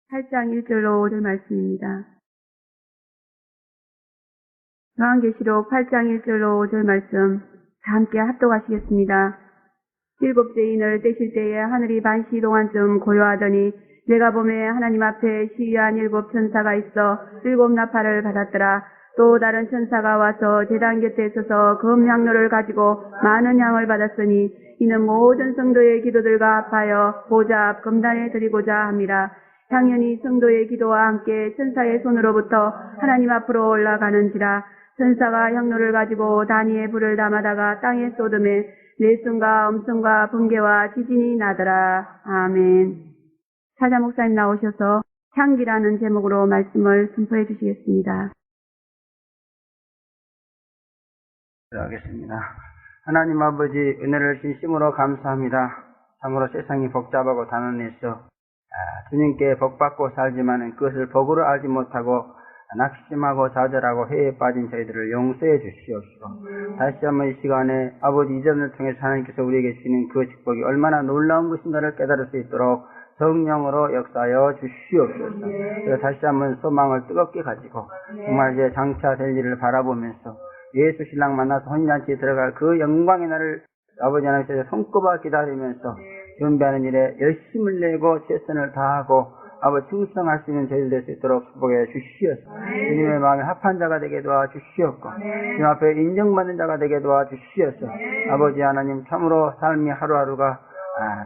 8장 1절로 5절 말씀입니다. 요한계시록 8장 1절로 5절 말씀 다 함께 합독하시겠습니다. 7째 인을 떼실 때에 하늘이 반시 동안쯤 고요하더니 내가 보매 하나님 앞에 시위한 7 천사가 있어 7 나팔을 받았더라. 또 다른 천사가 와서 제단 곁에 서서 금향로를 가지고 많은 향을 받았으니 이는 모든 성도의 기도들과 합하여 보좌 앞 금단에 드리고자 함이라. 향연이 성도의 기도와 함께 천사의 손으로부터 하나님 앞으로 올라가는지라. 천사가 향로를 가지고 단위의 불을 담아다가 땅에 쏟음에 내성과 엄성과 번개와 지진이 나더라. 아멘. 사자 목사님 나오셔서 향기라는 제목으로 말씀을 선포해 주시겠습니다. 기도하겠습니다. 하나님 아버지, 은혜를 진심으로 감사합니다. 참으로 세상이 복잡하고 단언해서 주님께 복받고 살지만 그것을 복으로 알지 못하고 낙심하고 좌절하고 해에 빠진 저희들을 용서해 주시옵시고, 다시 한번 이 시간에 아버지 이전을 통해서 하나님께서 우리에게 주시는 그 축복이 얼마나 놀라운 것인가를 깨달을 수 있도록 성령으로 역사하여 주시옵소서. 그래서 다시 한번 소망을 뜨겁게 가지고 정말 이제 장차 될 일을 바라보면서 예수 신랑 만나서 혼인잔치에 들어갈 그 영광의 날을 아버지 하나님께서 손꼽아 기다리면서 준비하는 일에 열심을 내고 최선을 다하고 아버지 충성할 수 있는 저희들 될 수 있도록 축복해 주시옵소서. 주님의 마음에 합한 자가 되게 도와주시옵고 주님 앞에 인정받는 자가 되게 도와주시옵소서. 아버지 하나님, 참으로 삶이 하루하루가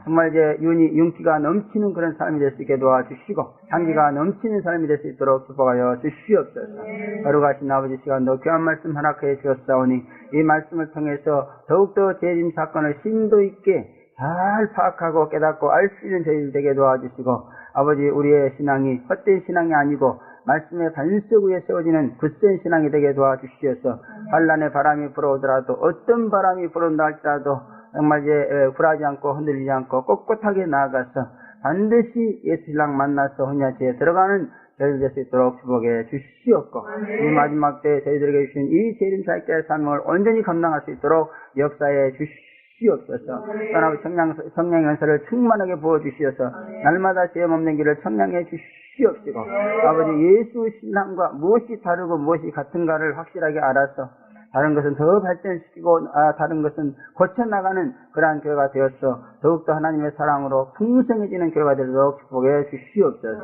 정말 이제 윤기가 넘치는 그런 삶이 될 수 있게 도와주시고 향기가 넘치는 삶이 될 수 있도록 축복하여 주시옵소서. 거룩하신 아버지, 시간도 귀한 말씀 허락해 주셨사오니 이 말씀을 통해서 더욱더 재림 사건을 심도 있게 잘 파악하고 깨닫고 알 수 있는 저희들 되게 도와주시고, 아버지 우리의 신앙이 헛된 신앙이 아니고 말씀의 반석 위에 세워지는 굳센 신앙이 되게 도와주시어서 환난의 바람이 불어오더라도 어떤 바람이 불어온다 할지라도 정말 이제 굴하지 않고 흔들리지 않고 꼿꼿하게 나아가서 반드시 예수 신랑 만나서 혼인잔치에 들어가는 저희들 될 수 있도록 축복해 주시옵고, 이 마지막 때 저희들에게 주신 이 재림 살기의 삶을 온전히 감당할 수 있도록 역사해 주시옵소서. 떠나고 성령 연설을 충만하게 부어주시어서 날마다 죄업 없는 길을 청량해 주시옵시고, 아버지 예수 신랑과 무엇이 다르고 무엇이 같은가를 확실하게 알아서 다른 것은 더 발전시키고 다른 것은 고쳐나가는 그러한 교회가 되어서 더욱더 하나님의 사랑으로 풍성해지는 교회가 되도록 축복해 주시옵소서.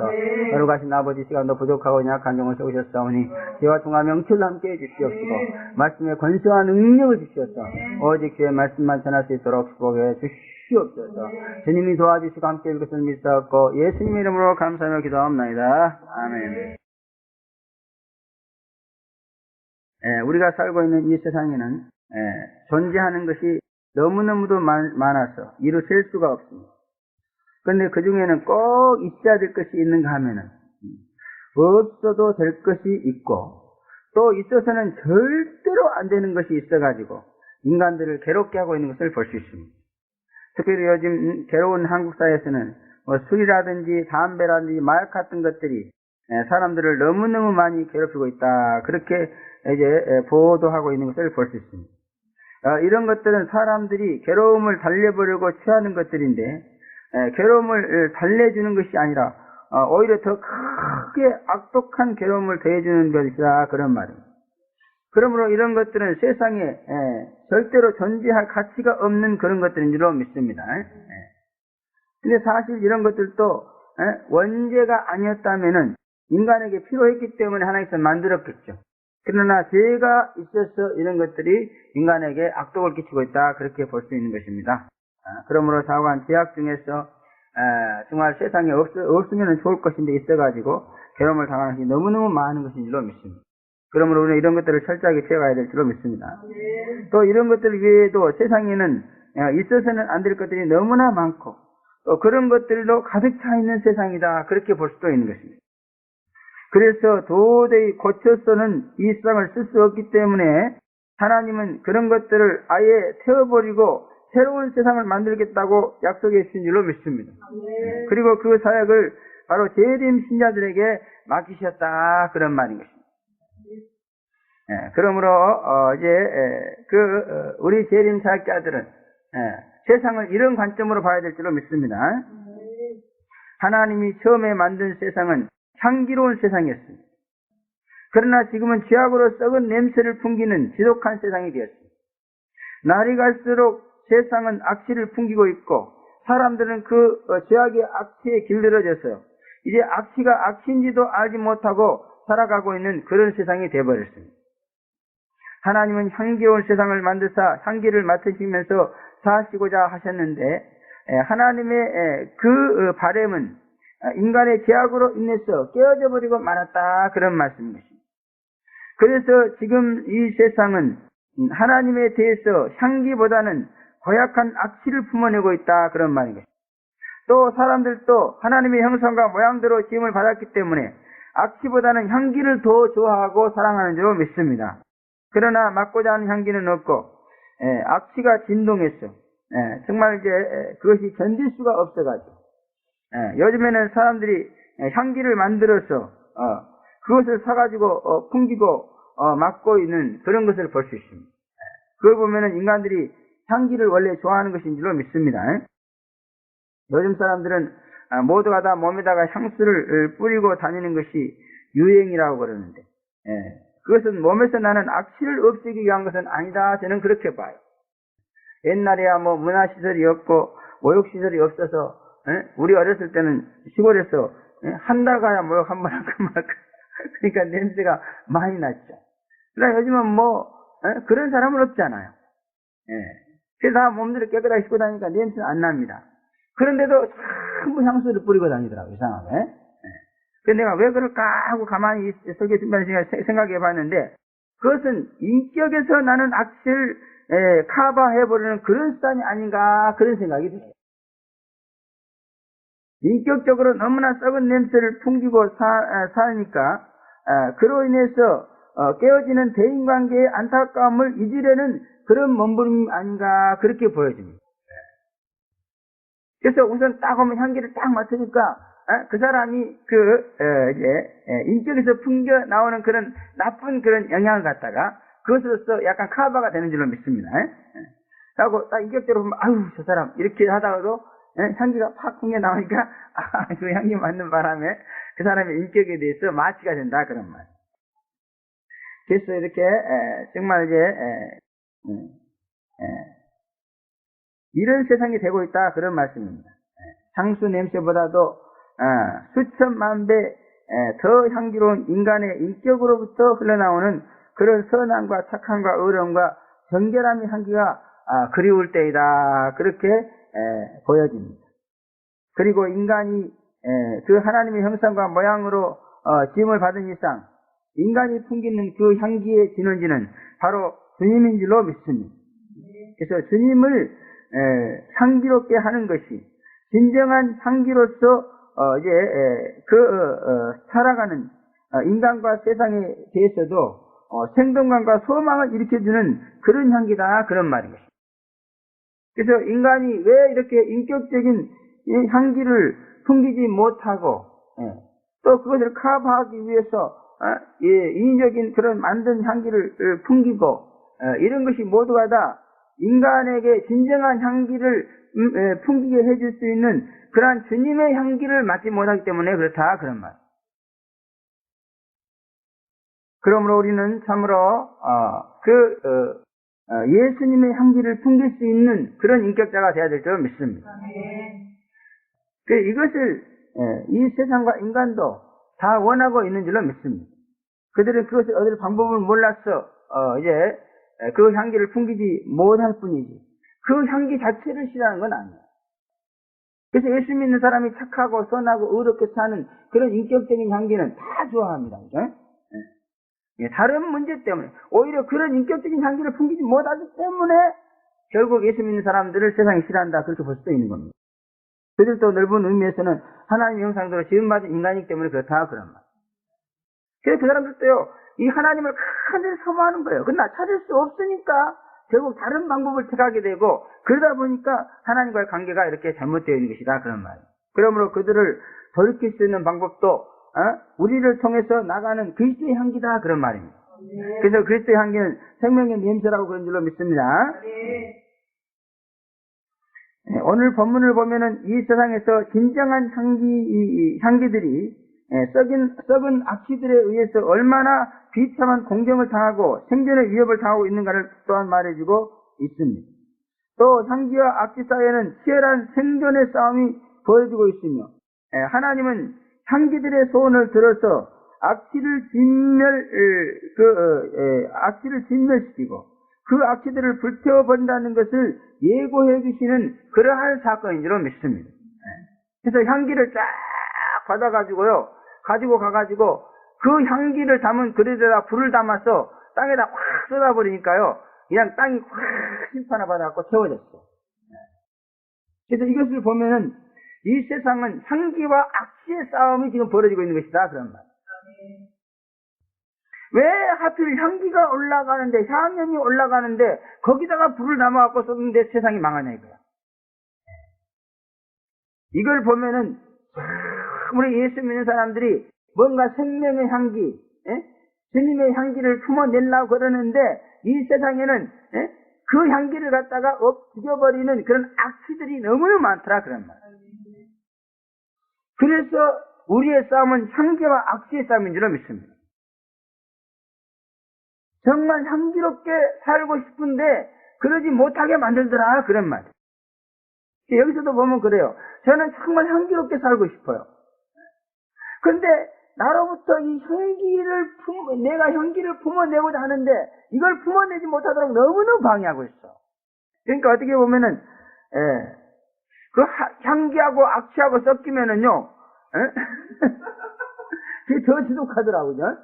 거룩하신 아버지, 시간도 부족하고 약한 종을 세우셨사오니 죄와 통화 명철로 함께 해주시옵시고 말씀의 권세와 능력을 주시옵소서. 오직 주의 말씀만 전할 수 있도록 축복해 주시옵소서. 주님이 도와주시고 함께 할 것을 믿사옵고 예수님의 이름으로 감사하며 기도합니다. 아멘. 우리가 살고 있는 이 세상에는 존재하는 것이 너무너무도 많아서 이루 셀 수가 없습니다. 그런데 그 중에는 꼭 있어야 될 것이 있는가 하면은 없어도 될 것이 있고, 또 있어서는 절대로 안 되는 것이 있어가지고 인간들을 괴롭게 하고 있는 것을 볼 수 있습니다. 특별히 요즘 괴로운 한국 사회에서는 술이라든지 담배라든지 마약 같은 것들이 사람들을 너무너무 많이 괴롭히고 있다, 그렇게 이제 보도하고 있는 것을 볼 수 있습니다. 이런 것들은 사람들이 괴로움을 달래보려고 취하는 것들인데 괴로움을 달래주는 것이 아니라 오히려 더 크게 악독한 괴로움을 더해주는 것이다, 그런 말입니다. 그러므로 이런 것들은 세상에 절대로 존재할 가치가 없는 그런 것들인 줄로 믿습니다. 근데 사실 이런 것들도 원죄가 아니었다면은 인간에게 필요했기 때문에 하나님께서 만들었겠죠. 그러나 죄가 있어서 이런 것들이 인간에게 악독을 끼치고 있다, 그렇게 볼 수 있는 것입니다. 그러므로 사고한 죄악 중에서 정말 세상에 없으면 좋을 것인데 있어가지고 괴로움을 당하는 것이 너무너무 많은 것인 줄로 믿습니다. 그러므로 우리는 이런 것들을 철저하게 피해가야 될 줄로 믿습니다. 또 이런 것들 외에도 세상에는 있어서는 안 될 것들이 너무나 많고 또 그런 것들로 가득 차 있는 세상이다, 그렇게 볼 수도 있는 것입니다. 그래서 도저히 고쳐서는 이 세상을 쓸 수 없기 때문에 하나님은 그런 것들을 아예 태워버리고 새로운 세상을 만들겠다고 약속해 주신 줄로 믿습니다. 그리고 그 사역을 바로 재림 신자들에게 맡기셨다, 그런 말인 것입니다. 그러므로 우리 재림 사역자들은 세상을 이런 관점으로 봐야 될 줄로 믿습니다. 하나님이 처음에 만든 세상은 향기로운 세상이었습니다. 그러나 지금은 죄악으로 썩은 냄새를 풍기는 지독한 세상이 되었습니다. 날이 갈수록 세상은 악취를 풍기고 있고 사람들은 그 죄악의 악취에 길들여져서 이제 악취가 악취인지도 알지 못하고 살아가고 있는 그런 세상이 되어버렸습니다. 하나님은 향기로운 세상을 만드사 향기를 맡으시면서 사시고자 하셨는데 하나님의 그 바램은 인간의 죄악으로 인해서 깨어져 버리고 말았다, 그런 말씀인 것입니다. 그래서 지금 이 세상은 하나님에 대해서 향기보다는 고약한 악취를 품어내고 있다, 그런 말인 것입니다. 또 사람들도 하나님의 형상과 모양대로 지음을 받았기 때문에 악취보다는 향기를 더 좋아하고 사랑하는 줄 믿습니다. 그러나 맡고자 하는 향기는 없고 악취가 진동했어. 정말 이제 그것이 견딜 수가 없어가지고 요즘에는 사람들이 향기를 만들어서 그것을 사가지고 풍기고 맡고 있는 그런 것을 볼 수 있습니다. 그걸 보면은 인간들이 향기를 원래 좋아하는 것인 줄로 믿습니다. 요즘 사람들은 모두가 다 몸에다가 향수를 뿌리고 다니는 것이 유행이라고 그러는데 그것은 몸에서 나는 악취를 없애기 위한 것은 아니다, 저는 그렇게 봐요. 옛날에야 뭐 문화시설이 없고 모욕시설이 없어서 우리 어렸을 때는 시골에서 한 달 가야 모욕 한 번 할까 말까 그러니까 냄새가 많이 났죠. 그러나 요즘은 뭐 그런 사람은 없잖아요. 그래서 다 몸들을 깨끗하게 씻고 다니니까 냄새는 안 납니다. 그런데도 전부 향수를 뿌리고 다니더라고요, 이상하게. 그래서 내가 왜 그럴까 하고 가만히 설교 준비하는 생각해 봤는데 그것은 인격에서 나는 악취를 커버해버리는 그런 수단이 아닌가, 그런 생각이 들어요. 인격적으로 너무나 썩은 냄새를 풍기고 사니까 그로 인해서 깨어지는 대인관계의 안타까움을 잊으려는 그런 몸부림이 아닌가, 그렇게 보여집니다. 그래서 우선 딱 오면 향기를 딱 맡으니까 그 사람이 인격에서 풍겨 나오는 그런 나쁜 그런 영향을 갖다가 그것으로서 약간 커버가 되는 줄로 믿습니다. 하고 딱 인격적으로 보면 아유 저 사람 이렇게 하다가도 향기가 팍 풍겨 나오니까 그 향기 맡는 바람에 그 사람의 인격에 대해서 마취가 된다, 그런 말. 그래서 이렇게 정말 이런 세상이 되고 있다, 그런 말씀입니다. 향수 냄새보다도 수천만 배 더 향기로운 인간의 인격으로부터 흘러나오는 그런 선함과 착함과 의로움과 정결함의 향기가 그리울 때이다, 그렇게 보여집니다. 그리고 인간이 그 하나님의 형상과 모양으로 지음을 받은 이상 인간이 풍기는 그 향기의 진원지는 바로 주님인 줄로 믿습니다. 그래서 주님을 향기롭게 하는 것이 진정한 향기로서 살아가는 인간과 세상에 대해서도 생동감과 소망을 일으켜주는 그런 향기다, 그런 말인 것입니다. 그래서 인간이 왜 이렇게 인격적인 향기를 풍기지 못하고 또 그것을 커버하기 위해서 인위적인 그런 만든 향기를 풍기고 이런 것이 모두가 다 인간에게 진정한 향기를 풍기게 해줄 수 있는 그러한 주님의 향기를 맡지 못하기 때문에 그렇다, 그런 말. 그러므로 우리는 참으로 예수님의 향기를 풍길 수 있는 그런 인격자가 되어야 될 줄 믿습니다. 이것을 이 세상과 인간도 다 원하고 있는 줄로 믿습니다. 그들은 그것을 얻을 방법을 몰라서 그 향기를 풍기지 못할 뿐이지 그 향기 자체를 싫어하는 건 아니에요. 그래서 예수 믿는 사람이 착하고 선하고 의롭게 사는 그런 인격적인 향기는 다 좋아합니다. 그죠? 다른 문제 때문에 오히려 그런 인격적인 향기를 풍기지 못하기 때문에 결국 예수 믿는 사람들을 세상이 싫어한다, 그렇게 볼 수도 있는 겁니다. 그들도 넓은 의미에서는 하나님의 형상대로 지음받은 인간이기 때문에 그렇다, 그런 말. 그래서 그 사람들도요 이 하나님을 간절히 사모하는 거예요. 그러나 찾을 수 없으니까 결국 다른 방법을 택하게 되고 그러다 보니까 하나님과의 관계가 이렇게 잘못되어 있는 것이다, 그런 말이에요. 그러므로 그들을 돌이킬 수 있는 방법도 우리를 통해서 나가는 그리스도의 향기다, 그런 말입니다. 그래서 그리스도의 향기는 생명의 냄새라고 그런 줄로 믿습니다. 오늘 본문을 보면은 이 세상에서 진정한 향기들이 썩은 악취들에 의해서 얼마나 비참한 공경을 당하고 생존의 위협을 당하고 있는가를 또한 말해주고 있습니다. 또 향기와 악취 사이에는 치열한 생존의 싸움이 벌어지고 있으며 하나님은 향기들의 소원을 들어서 악취를 진멸시키고 그 악취들을 불태워버린다는 것을 예고해 주시는 그러한 사건인 줄 믿습니다. 그래서 향기를 쫙 받아가지고요, 가지고 가가지고 그 향기를 담은 그릇에다 불을 담아서 땅에다 확 쏟아버리니까요, 그냥 땅이 확 심판을 받아갖고 채워졌어. 그래서 이것을 보면은 이 세상은 향기와 악취의 싸움이 지금 벌어지고 있는 것이다, 그런 말. 왜 하필 향기가 올라가는데, 향연이 올라가는데 거기다가 불을 담아갖고 쏟는데 세상이 망하냐 이거야. 이걸 보면은 우리 예수 믿는 사람들이 뭔가 생명의 향기, 주님의 향기를 품어내려고 그러는데 이 세상에는 그 향기를 갖다가 죽여버리는 그런 악취들이 너무나 많더라, 그런 말. 그래서 우리의 싸움은 향기와 악취의 싸움인 줄 믿습니다. 정말 향기롭게 살고 싶은데 그러지 못하게 만들더라, 그런 말. 여기서도 보면 그래요. 저는 정말 향기롭게 살고 싶어요. 근데 나로부터 이 내가 향기를 품어내고자 하는데 이걸 품어내지 못하도록 너무너무 방해하고 있어. 그러니까 어떻게 보면은 그 향기하고 악취하고 섞이면은요, 그게 더 지독하더라고요.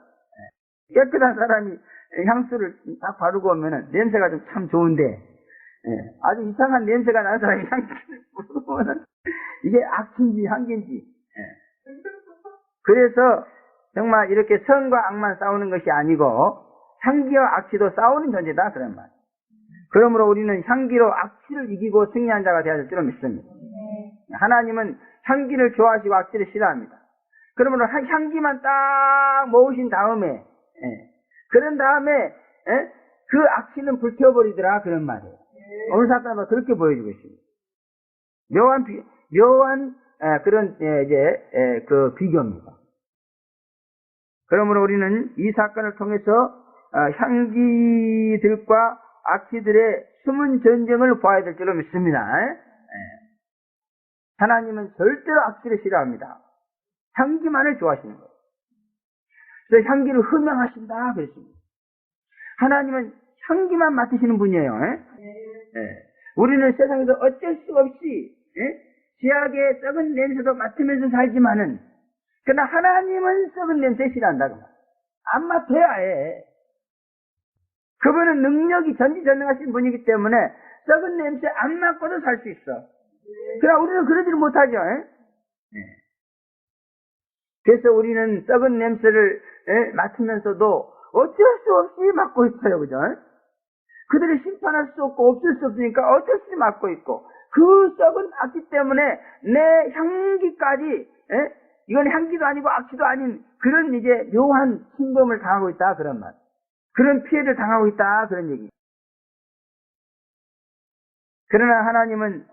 깨끗한 사람이 향수를 딱 바르고 오면은 냄새가 좀 참 좋은데, 아주 이상한 냄새가 나는 사람이 향기를 부으면은 이게 악취인지 향기인지. 그래서 정말 이렇게 선과 악만 싸우는 것이 아니고 향기와 악취도 싸우는 존재다, 그런 말. 그러므로 우리는 향기로 악취를 이기고 승리한 자가 되어야 될 줄로 믿습니다. 하나님은 향기를 좋아하시고 악취를 싫어합니다. 그러므로 향기만 딱 모으신 다음에, 그런 다음에 그 악취는 불태워버리더라, 그런 말이에요. 오늘 사건은 그렇게 보여주고 있습니다. 묘한 그런 그 비교입니다. 그러므로 우리는 이 사건을 통해서 향기들과 악취들의 숨은 전쟁을 봐야 될 줄로 믿습니다. 하나님은 절대로 악취를 싫어합니다. 향기만을 좋아하시는 거예요. 그래서 향기를 흠양하신다 그랬습니다. 하나님은 향기만 맡으시는 분이에요. 우리는 세상에서 어쩔 수 없이 지하게 썩은 냄새도 맡으면서 살지만은, 그러나 하나님은 썩은 냄새 싫어한다. 안 맡아야 해. 그분은 능력이 전지전능하신 분이기 때문에 썩은 냄새 안 맡고도 살 수 있어. 그러나 우리는 그러지를 못하죠. 그래서 우리는 썩은 냄새를 맡으면서도 어쩔 수 없이 맡고 있어요. 그죠? 그들을 심판할 수 없고 없을 수 없으니까 어쩔 수 없이 맡고 있고, 그 썩은 악취 때문에 내 향기까지, 이건 향기도 아니고 악취도 아닌 그런 이제 묘한 침범을 당하고 있다, 그런 말. 그런 피해를 당하고 있다, 그런 얘기. 그러나 하나님은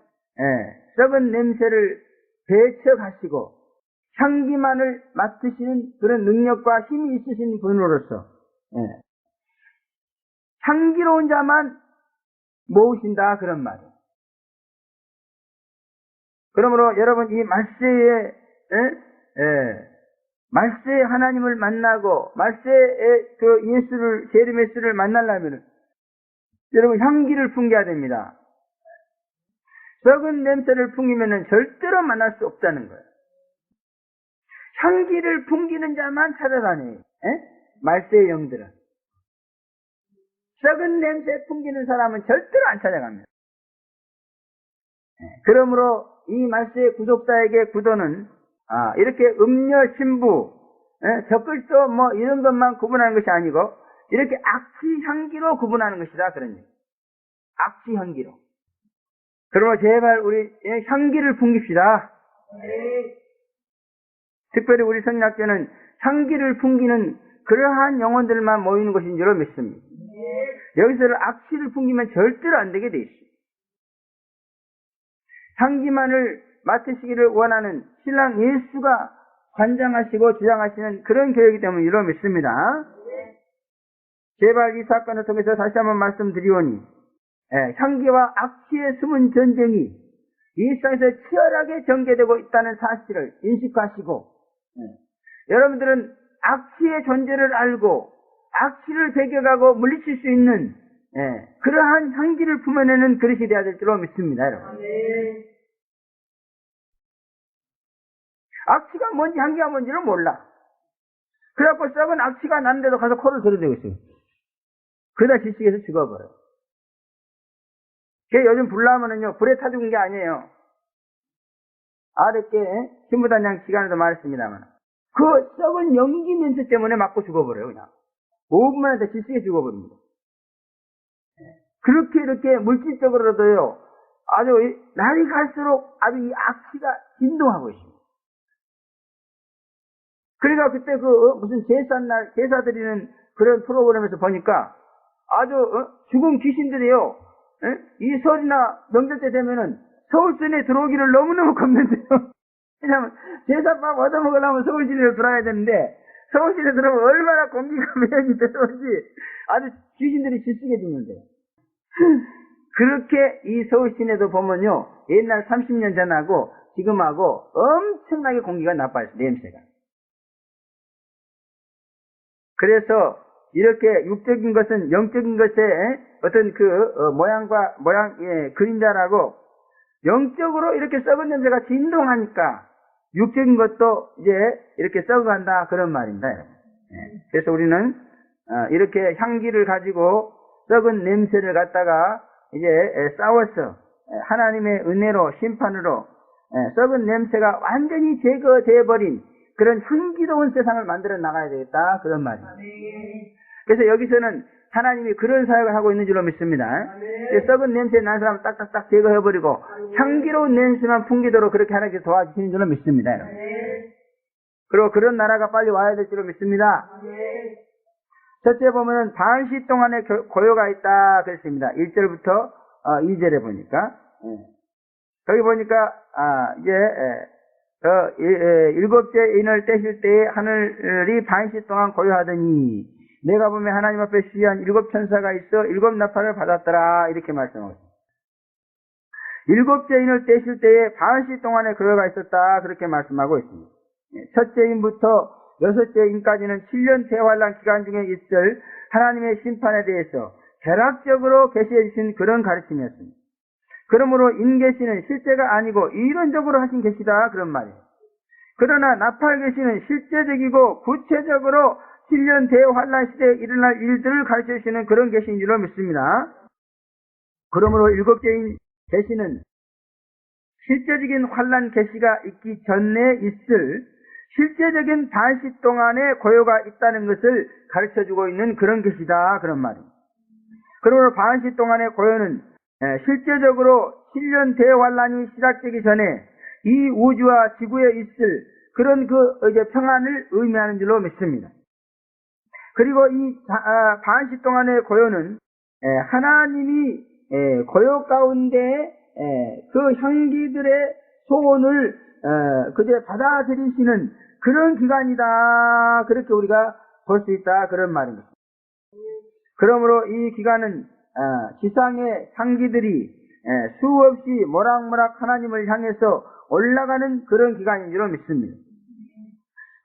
썩은 냄새를 배척하시고 향기만을 맡으시는 그런 능력과 힘이 있으신 분으로서 향기로운 자만 모으신다, 그런 말이에요. 그러므로 여러분, 이 말세에 하나님을 만나고 말세에 그 예수를, 재림 예수를 만나려면 여러분 향기를 풍겨야 됩니다. 썩은 냄새를 풍기면은 절대로 만날 수 없다는 거예요. 향기를 풍기는 자만 찾아다녀요. 말세의 영들은. 썩은 냄새 풍기는 사람은 절대로 안 찾아갑니다. 그러므로 이 말세의 구속자에게 구도는 이렇게 음녀, 신부, 적글도 뭐 이런 것만 구분하는 것이 아니고 이렇게 악취 향기로 구분하는 것이다, 그런 얘기. 악취 향기로. 그러므로 제발 우리 향기를 풍깁시다. 특별히 우리 성락교는 향기를 풍기는 그러한 영혼들만 모이는 것인 줄로 믿습니다. 여기서 악취를 풍기면 절대로 안 되게 돼 있어요. 향기만을 맡으시기를 원하는 신랑 예수가 관장하시고 주장하시는 그런 교회이기 때문에 이로 믿습니다. 제발 이 사건을 통해서 다시 한번 말씀드리오니 향기와 악취의 숨은 전쟁이 이 세상에서 치열하게 전개되고 있다는 사실을 인식하시고 여러분들은 악취의 존재를 알고 악취를 배격하고 물리칠 수 있는 그러한 향기를 품어내는 그릇이 되어야 될 줄로 믿습니다. 여러분. 악취가 뭔지 향기가 뭔지를 몰라. 그래갖고 썩은 악취가 나는데도 가서 코를 들이대고 있어요. 그러다 질식해서 죽어버려요. 그게 요즘 불나면은요, 불에 타 죽은 게 아니에요. 어렵게 신부단장 시간에도 말했습니다만, 그 썩은 연기 냄새 때문에 맞고 죽어버려요, 그냥. 5분만 해도 질식해 죽어버립니다. 그렇게 이렇게 물질적으로도요, 아주 날이 갈수록 아주 이 악취가 진동하고 있습니다. 그러니까 그때 무슨 제삿날, 제사 드리는 그런 프로그램에서 보니까 아주 죽은 귀신들이요, 이 설이나 명절 때 되면은 서울시내에 들어오기를 너무너무 겁낸대요. 왜냐면 제사밥 얻어먹으려면 서울시내로 들어와야 되는데 서울시내에 들어오면 얼마나 공기가 매연이 들어오지 아주 귀신들이 질식해 죽는데. 그렇게 이 서울시내도 보면요, 옛날 30년 전하고 지금하고 엄청나게 공기가 나빠졌어요, 냄새가. 그래서 이렇게 육적인 것은 영적인 것의 어떤 그림자라고 영적으로 이렇게 썩은 냄새가 진동하니까 육적인 것도 이제 이렇게 썩어간다 그런 말입니다. 그래서 우리는 이렇게 향기를 가지고 썩은 냄새를 갖다가 이제 싸워서 하나님의 은혜로 심판으로 썩은 냄새가 완전히 제거되어 버린 그런 향기로운 세상을 만들어 나가야 되겠다 그런 말입니다. 그래서 여기서는 하나님이 그런 사역을 하고 있는 줄로 믿습니다. 썩은 냄새 난 사람 딱딱딱 제거해버리고 향기로운 냄새만 풍기도록 그렇게 하나님께서 도와주시는 줄로 믿습니다. 그리고 그런 나라가 빨리 와야 될 줄로 믿습니다. 첫째 보면은 반시 동안의 고요가 있다 그랬습니다. 1절부터 2절에 보니까 거기 보니까 일곱째 인을 떼실 때에 하늘이 반시 동안 고요하더니 내가 보면 하나님 앞에 시위한 7 천사가 있어 7 나팔을 받았더라 이렇게 말씀하고 있습니다. 일곱째 인을 떼실 때에 반시 동안의 고요가 있었다 그렇게 말씀하고 있습니다. 첫째 인부터 6째 인까지는 7년 대환란 기간 중에 있을 하나님의 심판에 대해서 개락적으로 계시해 주신 그런 가르침이었습니다. 그러므로 인계시는 실제가 아니고 이론적으로 하신 계시다 그런 말이에요. 그러나 나팔 계시는 실제적이고 구체적으로 7년 대환란 시대에 일어날 일들을 가르쳐 주시는 그런 계시인 줄로 믿습니다. 그러므로 7개인 계시는 실제적인 환란 계시가 있기 전에 있을 실제적인 반시 동안의 고요가 있다는 것을 가르쳐주고 있는 그런 계시다 그런 말입니다. 그러므로 반시 동안의 고요는 실제적으로 7년 대환란이 시작되기 전에 이 우주와 지구에 있을 그런 이제 평안을 의미하는 줄로 믿습니다. 그리고 이 반시 동안의 고요는 하나님이 고요 가운데 그 향기들의 소원을 그제 받아들이시는 그런 기간이다 그렇게 우리가 볼 수 있다 그런 말입니다. 그러므로 이 기간은 지상의 향기들이 수없이 모락모락 하나님을 향해서 올라가는 그런 기간인 줄로 믿습니다.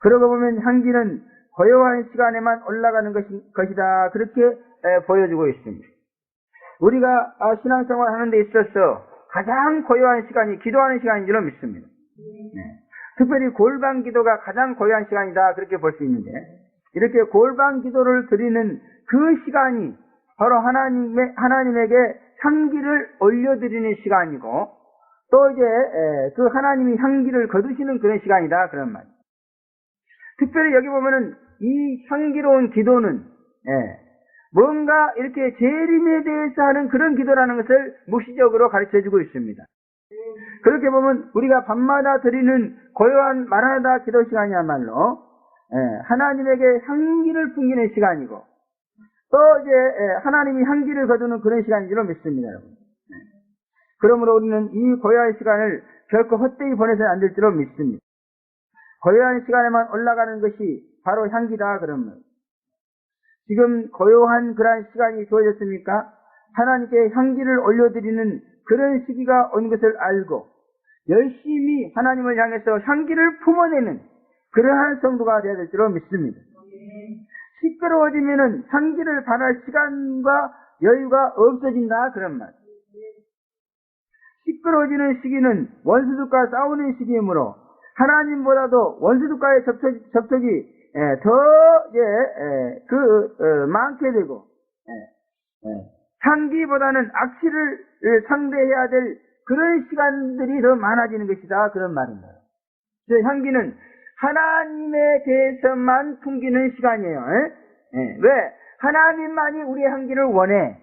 그러고 보면 향기는 고요한 시간에만 올라가는 것이다 그렇게 보여주고 있습니다. 우리가 신앙생활 하는 데 있어서 가장 고요한 시간이 기도하는 시간인 줄로 믿습니다. 특별히 골방 기도가 가장 고요한 시간이다 그렇게 볼 수 있는데 이렇게 골방 기도를 드리는 그 시간이 바로 하나님에게 향기를 올려드리는 시간이고 또 이제 그 하나님이 향기를 거두시는 그런 시간이다 그런 말. 특별히 여기 보면은 이 향기로운 기도는 뭔가 이렇게 재림에 대해서 하는 그런 기도라는 것을 묵시적으로 가르쳐주고 있습니다. 그렇게 보면 우리가 밤마다 드리는 고요한 마라나다 기도 시간이야말로 하나님에게 향기를 풍기는 시간이고 또 이제 하나님이 향기를 거두는 그런 시간인 줄로 믿습니다. 여러분. 그러므로 우리는 이 고요한 시간을 결코 헛되이 보내서는 안 될 줄로 믿습니다. 고요한 시간에만 올라가는 것이 바로 향기다 그런 말. 지금 고요한 그러한 시간이 주어졌습니까? 하나님께 향기를 올려드리는 그런 시기가 온 것을 알고 열심히 하나님을 향해서 향기를 품어내는 그러한 성도가 되어야 될 줄로 믿습니다. 시끄러워지면은 향기를 발할 시간과 여유가 없어진다 그런 말. 시끄러워지는 시기는 원수들과 싸우는 시기이므로 하나님보다도 원수들과의 접촉이 더 많게 되고 향기보다는 악취를 상대해야 될 그런 시간들이 더 많아지는 것이다 그런 말입니다. 그래서 향기는 하나님에 대해서만 풍기는 시간이에요. 왜? 하나님만이 우리의 향기를 원해.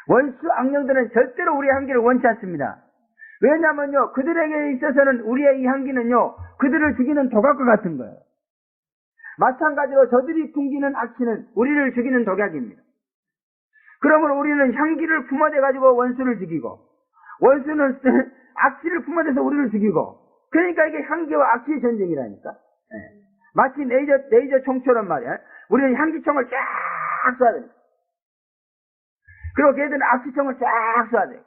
원수 악령들은 절대로 우리의 향기를 원치 않습니다. 왜냐하면요, 그들에게 있어서는 우리의 이 향기는요, 그들을 죽이는 독약과 같은 거예요. 마찬가지로 저들이 풍기는 악취는 우리를 죽이는 독약입니다. 그러므로 우리는 향기를 품어대가지고 원수를 죽이고, 원수는 악취를 품어대서 우리를 죽이고, 그러니까 이게 향기와 악취의 전쟁이라니까. 마치 레이저 총처럼 말이야. 우리는 향기총을 쫙 쏴야 됩니다. 그리고 걔들은 악취총을 쫙 쏴야 돼요.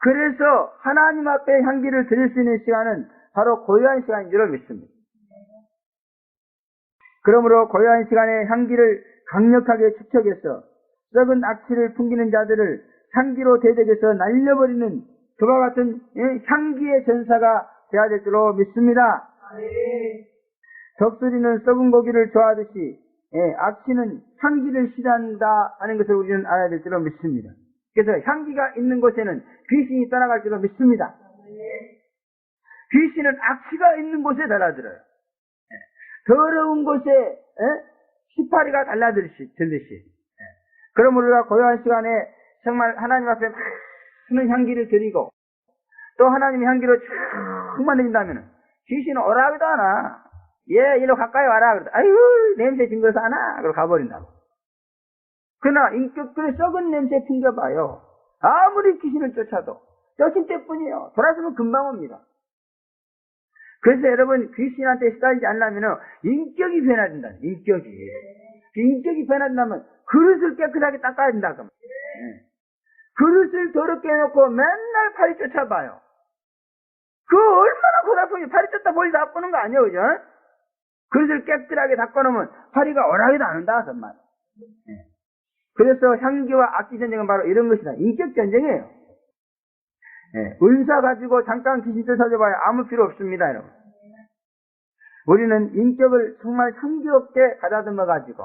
그래서 하나님 앞에 향기를 드릴 수 있는 시간은 바로 고요한 시간인 줄 믿습니다. 그러므로 고요한 시간에 향기를 강력하게 축적해서 썩은 악취를 풍기는 자들을 향기로 대적해서 날려버리는 그와 같은 향기의 전사가 되어야 될 줄로 믿습니다. 독수리는 썩은 고기를 좋아하듯이 악취는 향기를 싫어한다 하는 것을 우리는 알아야 될 줄로 믿습니다. 그래서 향기가 있는 곳에는 귀신이 떠나갈 줄로 믿습니다. 귀신은 악취가 있는 곳에 달라들어요. 더러운 곳에 시파리가 달라들듯이. 그러므로 우리가 고요한 시간에 정말 하나님 앞에 많은 향기를 드리고 또 하나님의 향기로 충만해진다면 귀신은 오라기도 하나. 얘 이리로 가까이 와라. 그러다 아유 냄새 징그러서 하나. 그러고 가버린다고. 그러나 인격들의 썩은 냄새 풍겨봐요. 아무리 귀신을 쫓아도 쫓을 때뿐이에요. 돌아서면 금방 옵니다. 그래서 여러분 귀신한테 시달리지 않으려면 인격이 변화된다. 인격이 변화된다면 그릇을 깨끗하게 닦아야 된다. 그릇을 더럽게 해놓고 맨날 파리 쫓아봐요. 그 얼마나 고달프니 파리 쫓다 볼이 나쁘는 거 아니에요, 그죠? 그릇을 깨끗하게 닦아놓으면 파리가 오라기도 안 한다, 정말. 그래서 향기와 악기 전쟁은 바로 이런 것이다. 인격 전쟁이에요. 은사 가지고 잠깐 귀신 쫓아줘봐야 아무 필요 없습니다, 여러분. 우리는 인격을 정말 향기롭게 가다듬어가지고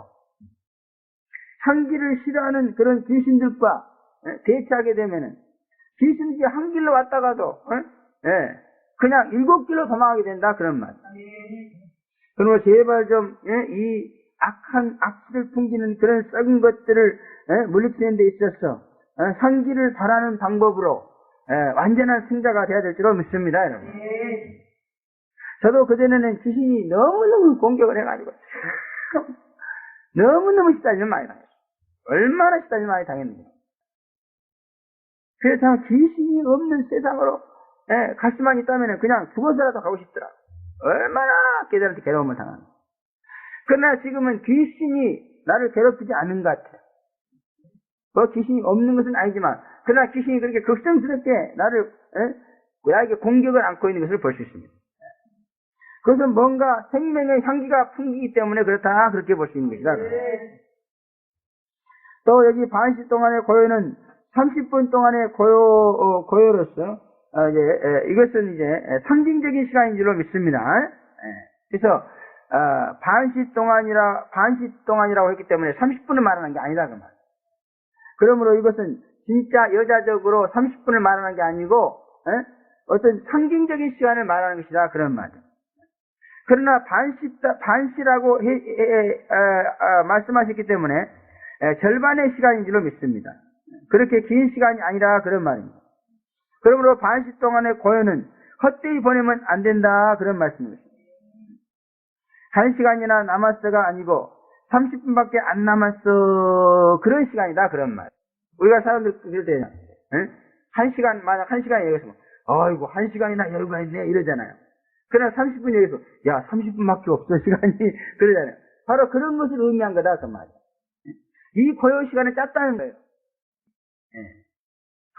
향기를 싫어하는 그런 귀신들과 대치하게 되면은 귀신들이 한 길로 왔다가도 그냥 7길로 도망하게 된다 그런 말. 그러므로 제발 좀 이 악한 악취를 풍기는 그런 썩은 것들을 물리치는 데 있어서 향기를 바라는 방법으로 완전한 승자가 되어야 될 줄로 믿습니다, 여러분. 저도 그전에는 귀신이 너무너무 공격을 해가지고 너무너무 시달리면 많이 당했어요. 얼마나 시달리면 많이 당했는지. 그래서 귀신이 없는 세상으로 갈 수만 있다면 그냥 죽어서라도 가고 싶더라. 얼마나 걔들한테 괴로움을 당하는. 그러나 지금은 귀신이 나를 괴롭히지 않는 것 같아요. 뭐 귀신이 없는 것은 아니지만 그러나 귀신이 그렇게 극성스럽게 나에게 공격을 안고 있는 것을 볼 수 있습니다. 그것은 뭔가 생명의 향기가 풍기기 때문에 그렇다 그렇게 볼 수 있는 것이다. 또 여기 반시 동안의 고요는 30분 동안의 고요로서 이것은 이제 상징적인 시간인 줄로 믿습니다. 그래서 반시 동안이라고 했기 때문에 30분을 말하는 게 아니다 그 말. 그러므로 이것은 진짜 여자적으로 30분을 말하는 게 아니고 어떤 상징적인 시간을 말하는 것이다 그런 말이에요. 그러나 반시라고 말씀하셨기 때문에 절반의 시간인 줄로 믿습니다. 그렇게 긴 시간이 아니라 그런 말입니다. 그러므로 반시 동안의 고요는 헛되이 보내면 안 된다 그런 말씀입니다. 1시간이나 남았어가 아니고 30분밖에 안 남았어 그런 시간이다 그런 말. 우리가 사람들 그럴 때 한 시간, 만약 1시간이 여기서, 아이고, 1시간이나 여유가 있네, 이러잖아요. 그러나 30분 여기서, 야, 30분밖에 없어, 시간이. 그러잖아요. 바로 그런 것을 의미한 거다, 그 말이에요. 이 고요 시간을 짰다는 거예요.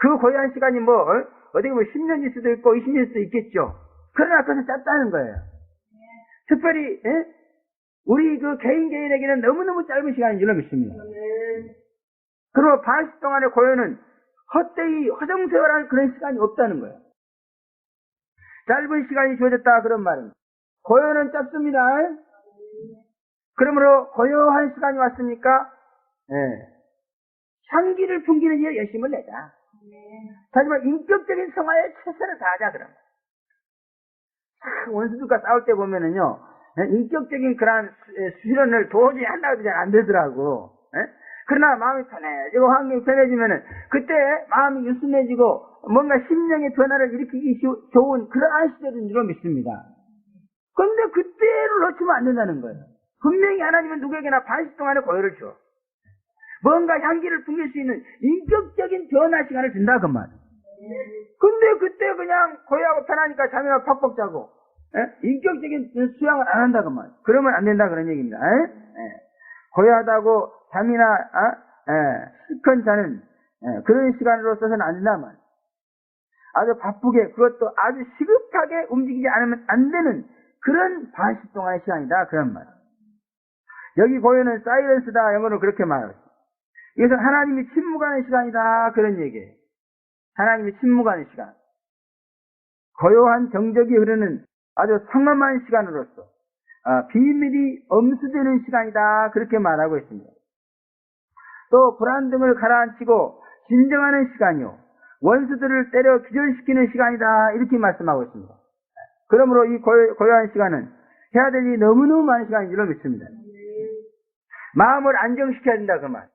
그 고요한 시간이 어디 보면 10년일 수도 있고, 20년일 수도 있겠죠. 그러나 그것을 짰다는 거예요. 특별히, 우리 그 개인에게는 너무너무 짧은 시간인 줄로 믿습니다. 그리고 반시 동안의 고요는 헛되이 허정세월할 그런 시간이 없다는 거예요. 짧은 시간이 주어졌다 그런 말입니다. 고요는 짧습니다. 그러므로 고요한 시간이 왔으니까 향기를 풍기는 일에 열심을 내자. 하지만 인격적인 성화에 최선을 다하자 그런 거예요. 원수들과 싸울 때 보면은요, 인격적인 그러한 수련을 도저히 한다고 해도 잘 안 되더라고. 그러나 마음이 편해지고 환경이 편해지면은 그때 마음이 유순해지고 뭔가 심령의 변화를 일으키기 좋은 그러한 시절인 줄로 믿습니다. 그런데 그때를 놓치면 안 된다는 거예요. 분명히 하나님은 누구에게나 반시 동안의 고요를 줘. 뭔가 향기를 풍길 수 있는 인격적인 변화 시간을 준다 그 말. 근데 그때 그냥 고요하고 편하니까 잠이나 팍팍 자고 인격적인 수양을 안 한다 그 말. 그러면 안 된다 그런 얘기입니다. 고요하다고 잠이나 실컷 자는 그런 시간으로 써서는 안 된다 말. 아주 바쁘게 그것도 아주 시급하게 움직이지 않으면 안 되는 그런 반시 동안의 시간이다 그런 말. 여기 고요는 사이런스다 영어로 그렇게 말하고 있습니다. 이것은 하나님이 침묵하는 시간이다 그런 얘기예요. 하나님이 침묵하는 시간. 고요한 정적이 흐르는 아주 상엄한 시간으로서 비밀이 엄수되는 시간이다 그렇게 말하고 있습니다. 또 불안등을 가라앉히고 진정하는 시간이요 원수들을 때려 기절시키는 시간이다 이렇게 말씀하고 있습니다. 그러므로 이 고요한 시간은 해야 될 일이 너무너무 많은 시간인 줄로 믿습니다. 마음을 안정시켜야 된다 그 말.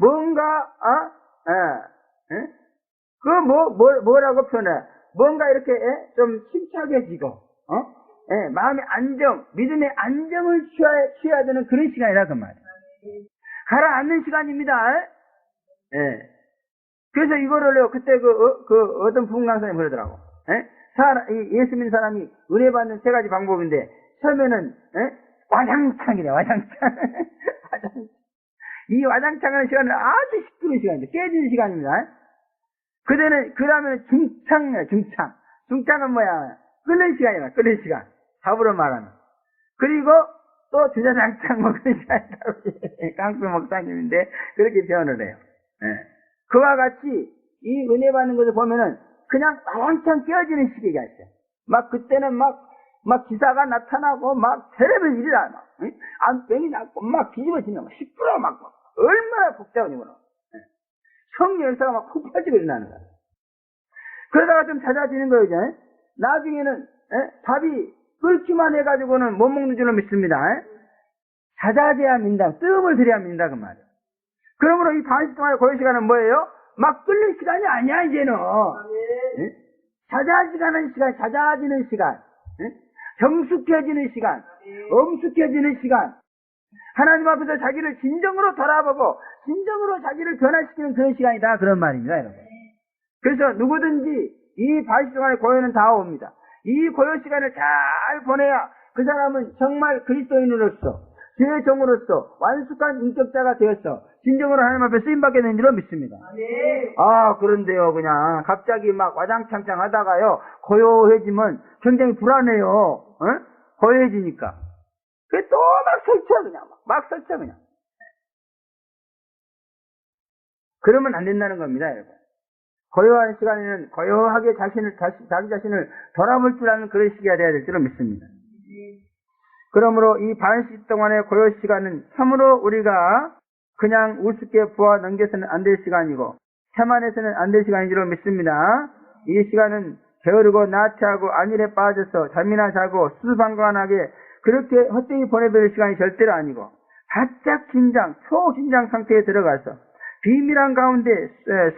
뭔가 뭐라고 표현해? 뭔가 이렇게 좀 침착해지고 마음의 안정, 믿음의 안정을 취해야 되는 그런 시간이라 그 말이에요. 가라앉는 시간입니다. 그래서 이거를요 그때 어떤 부흥 강사님 그러더라고. 예수 믿는 사람이 은혜 받는 세 가지 방법인데 처음에는 와장창이래 와장창. 이 와장창하는 시간은 아주 시끄러운 시간입니다. 깨지는 시간입니다. 그다음에 중창. 중창은 뭐야? 끓는 시간이야. 끓는 시간. 답으로 말하는. 그리고 또 주자장창 그런 시간이라고 깡수 목사님인데 그렇게 표현을 해요. 그와 같이 이 은혜 받는 것을 보면은 그냥 와장창 깨어지는 시기가 있어요. 막 그때는 막 기사가 나타나고 막 별의별 일이라 막 안병이 났고 막 뒤집어지면 막 시끄러워 막 얼마나 복잡한 이거는 성령 역사가 막 폭발적으로 일어나는 거야. 그러다가 좀 잦아지는 거예요. 이제 나중에는 밥이 끓기만 해가지고는 못 먹는 줄로 믿습니다. 잦아져야 민다, 뜸을 들여야 민다 그 말이에요. 그러므로 이 반시 동안의 고요 시간은 뭐예요? 막 끓는 시간이 아니야 이제는. 잦아지는 시간, 정숙해지는 시간, 엄숙해지는 시간. 하나님 앞에서 자기를 진정으로 돌아보고 진정으로 자기를 변화시키는 그런 시간이다 그런 말입니다 여러분. 그래서 누구든지 이 반시 동안의 고요는 다 옵니다. 이 고요 시간을 잘 보내야 그 사람은 정말 그리스도인으로서 주의 종으로서 완숙한 인격자가 되어서 진정으로 하나님 앞에 쓰임받게 되는 줄로 믿습니다. 그런데요 그냥 갑자기 막 와장창창 하다가요 고요해지면 굉장히 불안해요. 고요해지니까 그게 또 막 설쳐 그냥 막 설쳐 그냥. 그러면 안 된다는 겁니다 여러분. 고요한 시간에는 고요하게 자기 자신을 돌아볼 줄 아는 그런 시기가 되어야 될 줄로 믿습니다. 그러므로 이 반시 동안의 고요 시간은 참으로 우리가 그냥 우습게 부어 넘겨서는 안 될 시간이고 태만해서는 안 될 시간인 줄로 믿습니다. 이 시간은 게으르고 나태하고 안일에 빠져서 잠이나 자고 수수방관하게 그렇게 헛되이 보내버릴 시간이 절대로 아니고 바짝 긴장, 초긴장 상태에 들어가서 비밀한 가운데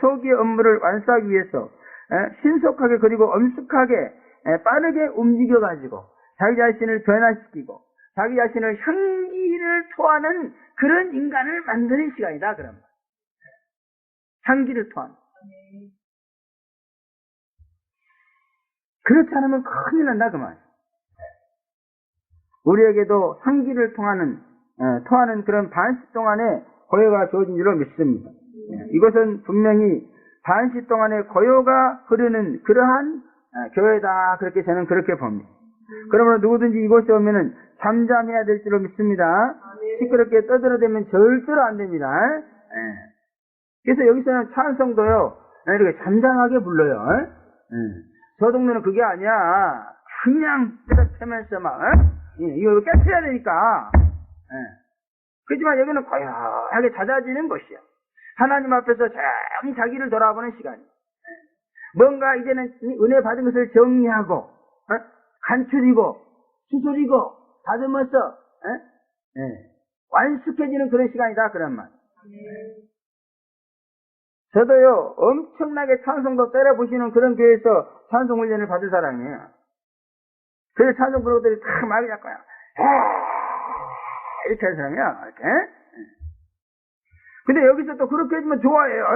소기의 업무를 완수하기 위해서 신속하게 그리고 엄숙하게 빠르게 움직여가지고 자기 자신을 변화시키고 자기 자신을 향기를 토하는 그런 인간을 만드는 시간이다 그런 말. 향기를 토하는. 그렇지 않으면 큰일 난다 그 말. 우리에게도 향기를 토하는 그런 반시 동안의 고요가 주어진 줄로 믿습니다. 이것은 분명히 반시 동안의 고요가 흐르는 그러한 교회다. 그렇게 저는 그렇게 봅니다. 그러므로 누구든지 이곳에 오면은 잠잠해야 될 줄로 믿습니다. 시끄럽게 떠들어대면 절대로 안 됩니다. 그래서 여기서는 찬송도요, 이렇게 잠잠하게 불러요. 저 동네는 그게 아니야. 그냥 때려치면서 막, 이거 깨트려야 되니까. 그렇지만 여기는 고요하게 잦아지는 것이야. 하나님 앞에서 조용히 자기를 돌아보는 시간이야. 뭔가 이제는 은혜 받은 것을 정리하고, 간추리고, 추스리고, 다듬어서, 완숙해지는 그런 시간이다. 그런 말. 저도요, 엄청나게 찬송도 때려부시는 그런 교회에서 찬송 훈련을 받은 사람이에요. 그래서 찬송 부르고들이 다 말이 잡고요. 이렇게 하는 사람이야, 이렇게. 근데 여기서 또 그렇게 해주면 좋아해요.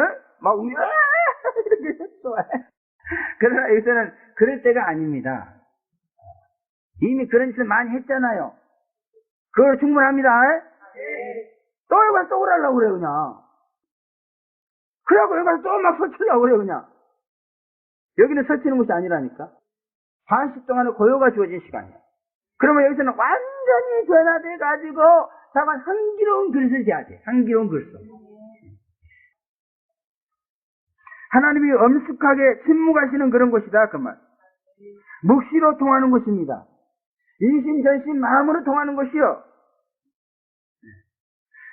막, 이렇게 해서 좋아해. 그러나 여기서는 그럴 때가 아닙니다. 이미 그런 짓을 많이 했잖아요. 그걸 충분합니다. 또 여기 또 오라려고 그래, 그냥. 그래갖고 여기 또 막 설치려고 그래, 그냥. 여기는 설치는 곳이 아니라니까. 반시 동안의 고요가 주어진 시간이야. 그러면 여기서는 완전히 변화돼가지고, 다만 향기로운 글을 해야 돼. 향기로운 글쓰. 하나님이 엄숙하게 침묵하시는 그런 곳이다, 그 말. 묵시로 통하는 곳입니다. 인심전심 마음으로 통하는 것이요.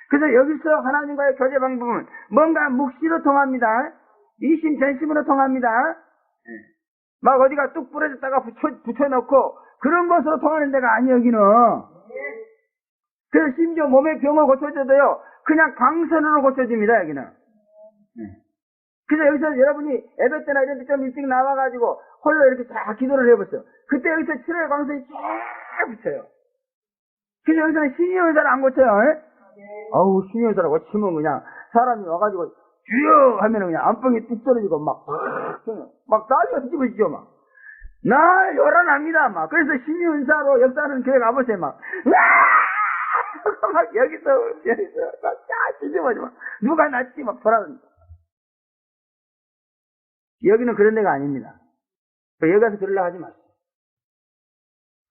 그래서 여기서 하나님과의 교제 방법은 뭔가 묵시로 통합니다. 이심전심으로 통합니다. 막 어디가 뚝 부러졌다가 붙여놓고 그런 것으로 통하는 데가 아니 여기는. 그래서 심지어 몸의 병을 고쳐줘도요, 그냥 광선으로 고쳐집니다, 여기는. 그래서 여기서 여러분이 예배 때나 이런 데 좀 일찍 나와가지고 홀로 이렇게 다 기도를 해보세요. 그때 여기서 7월 광선이 쫙 붙여요. 그래서 여기서는 신의 은사를 안 고쳐요. 어우, 신의 은사를 고치면 그냥 사람이 와가지고 주여 하면은 그냥 안방에 뚝 떨어지고 막 난리가 뒤집어지죠, 막. 날 요란합니다, 막. 그래서 신의 은사로 역사하는 교회 가보세요, 막. 막 여기서 막 뒤집어지고 막 누가 낫지 막 돌아다니고. 여기는 그런 데가 아닙니다. 여기 가서 그러려고 하지 마세요.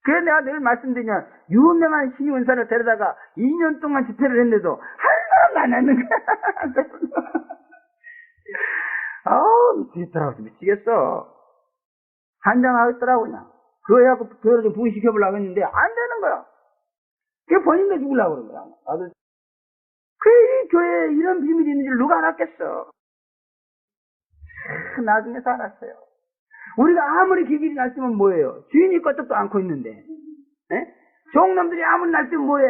그래서 내가 늘 말씀드리냐, 유명한 신의 은사를 데려다가 2년 동안 집회를 했는데도 한 사람도 안 했는 거야. 아우, 미치겠더라고, 미치겠어. 한장하겠더라고, 그냥. 그거 해갖고 교회를 좀 부흥시켜보려고 했는데 안 되는 거야. 그게 본인도 죽으려고 그런 거야. 나도. 이 교회에 이런 비밀이 있는 줄 누가 알았겠어. 나중에서 알았어요. 우리가 아무리 기길이 날뛰면 뭐예요? 주인이 껐떡도 않고 있는데. 종놈들이 아무리 날뛰면 뭐해?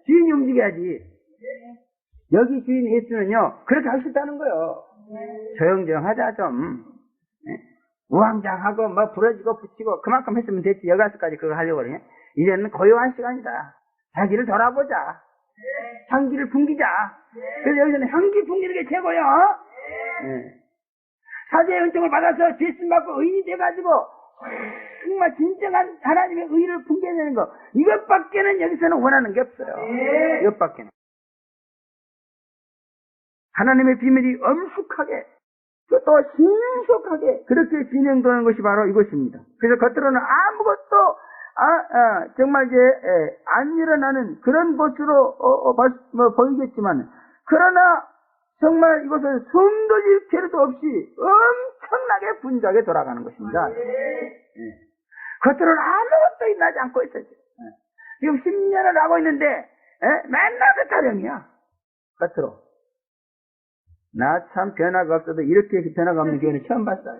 주인이 움직여야지. 여기 주인 예수는요, 그렇게 하고 싶다는 거예요. 조용조용하자 좀. 우왕장하고 뭐 부러지고 붙이고 그만큼 했으면 됐지. 여기 와서까지 그거 하려고 그러냐? 이제는 고요한 시간이다. 자기를 돌아보자. 향기를 풍기자. 그래서 여기서는 향기 풍기는 게 최고요. 사제의 은총을 받아서 죄씀 받고 의인이 돼가지고 정말 진정한 하나님의 의를 풍겨내는 거, 이것밖에는 여기서는 원하는 게 없어요. 이것밖에는. 하나님의 비밀이 엄숙하게 또 신속하게 그렇게 진행되는 것이 바로 이것입니다. 그래서 겉으로는 아무것도 정말 이제 안 일어나는 그런 것으로 보이겠지만, 그러나 정말 이것은 숨도 쉴 겨를도 없이 엄청나게 분주하게 돌아가는 것입니다. 겉으로는 아무것도 일어나지 않고 있어요. 지금 10년을 하고 있는데 맨날 그 타령이야. 겉으로. 나 참 변화가 없어도 이렇게 변화가 없는 교회는 처음 봤어요.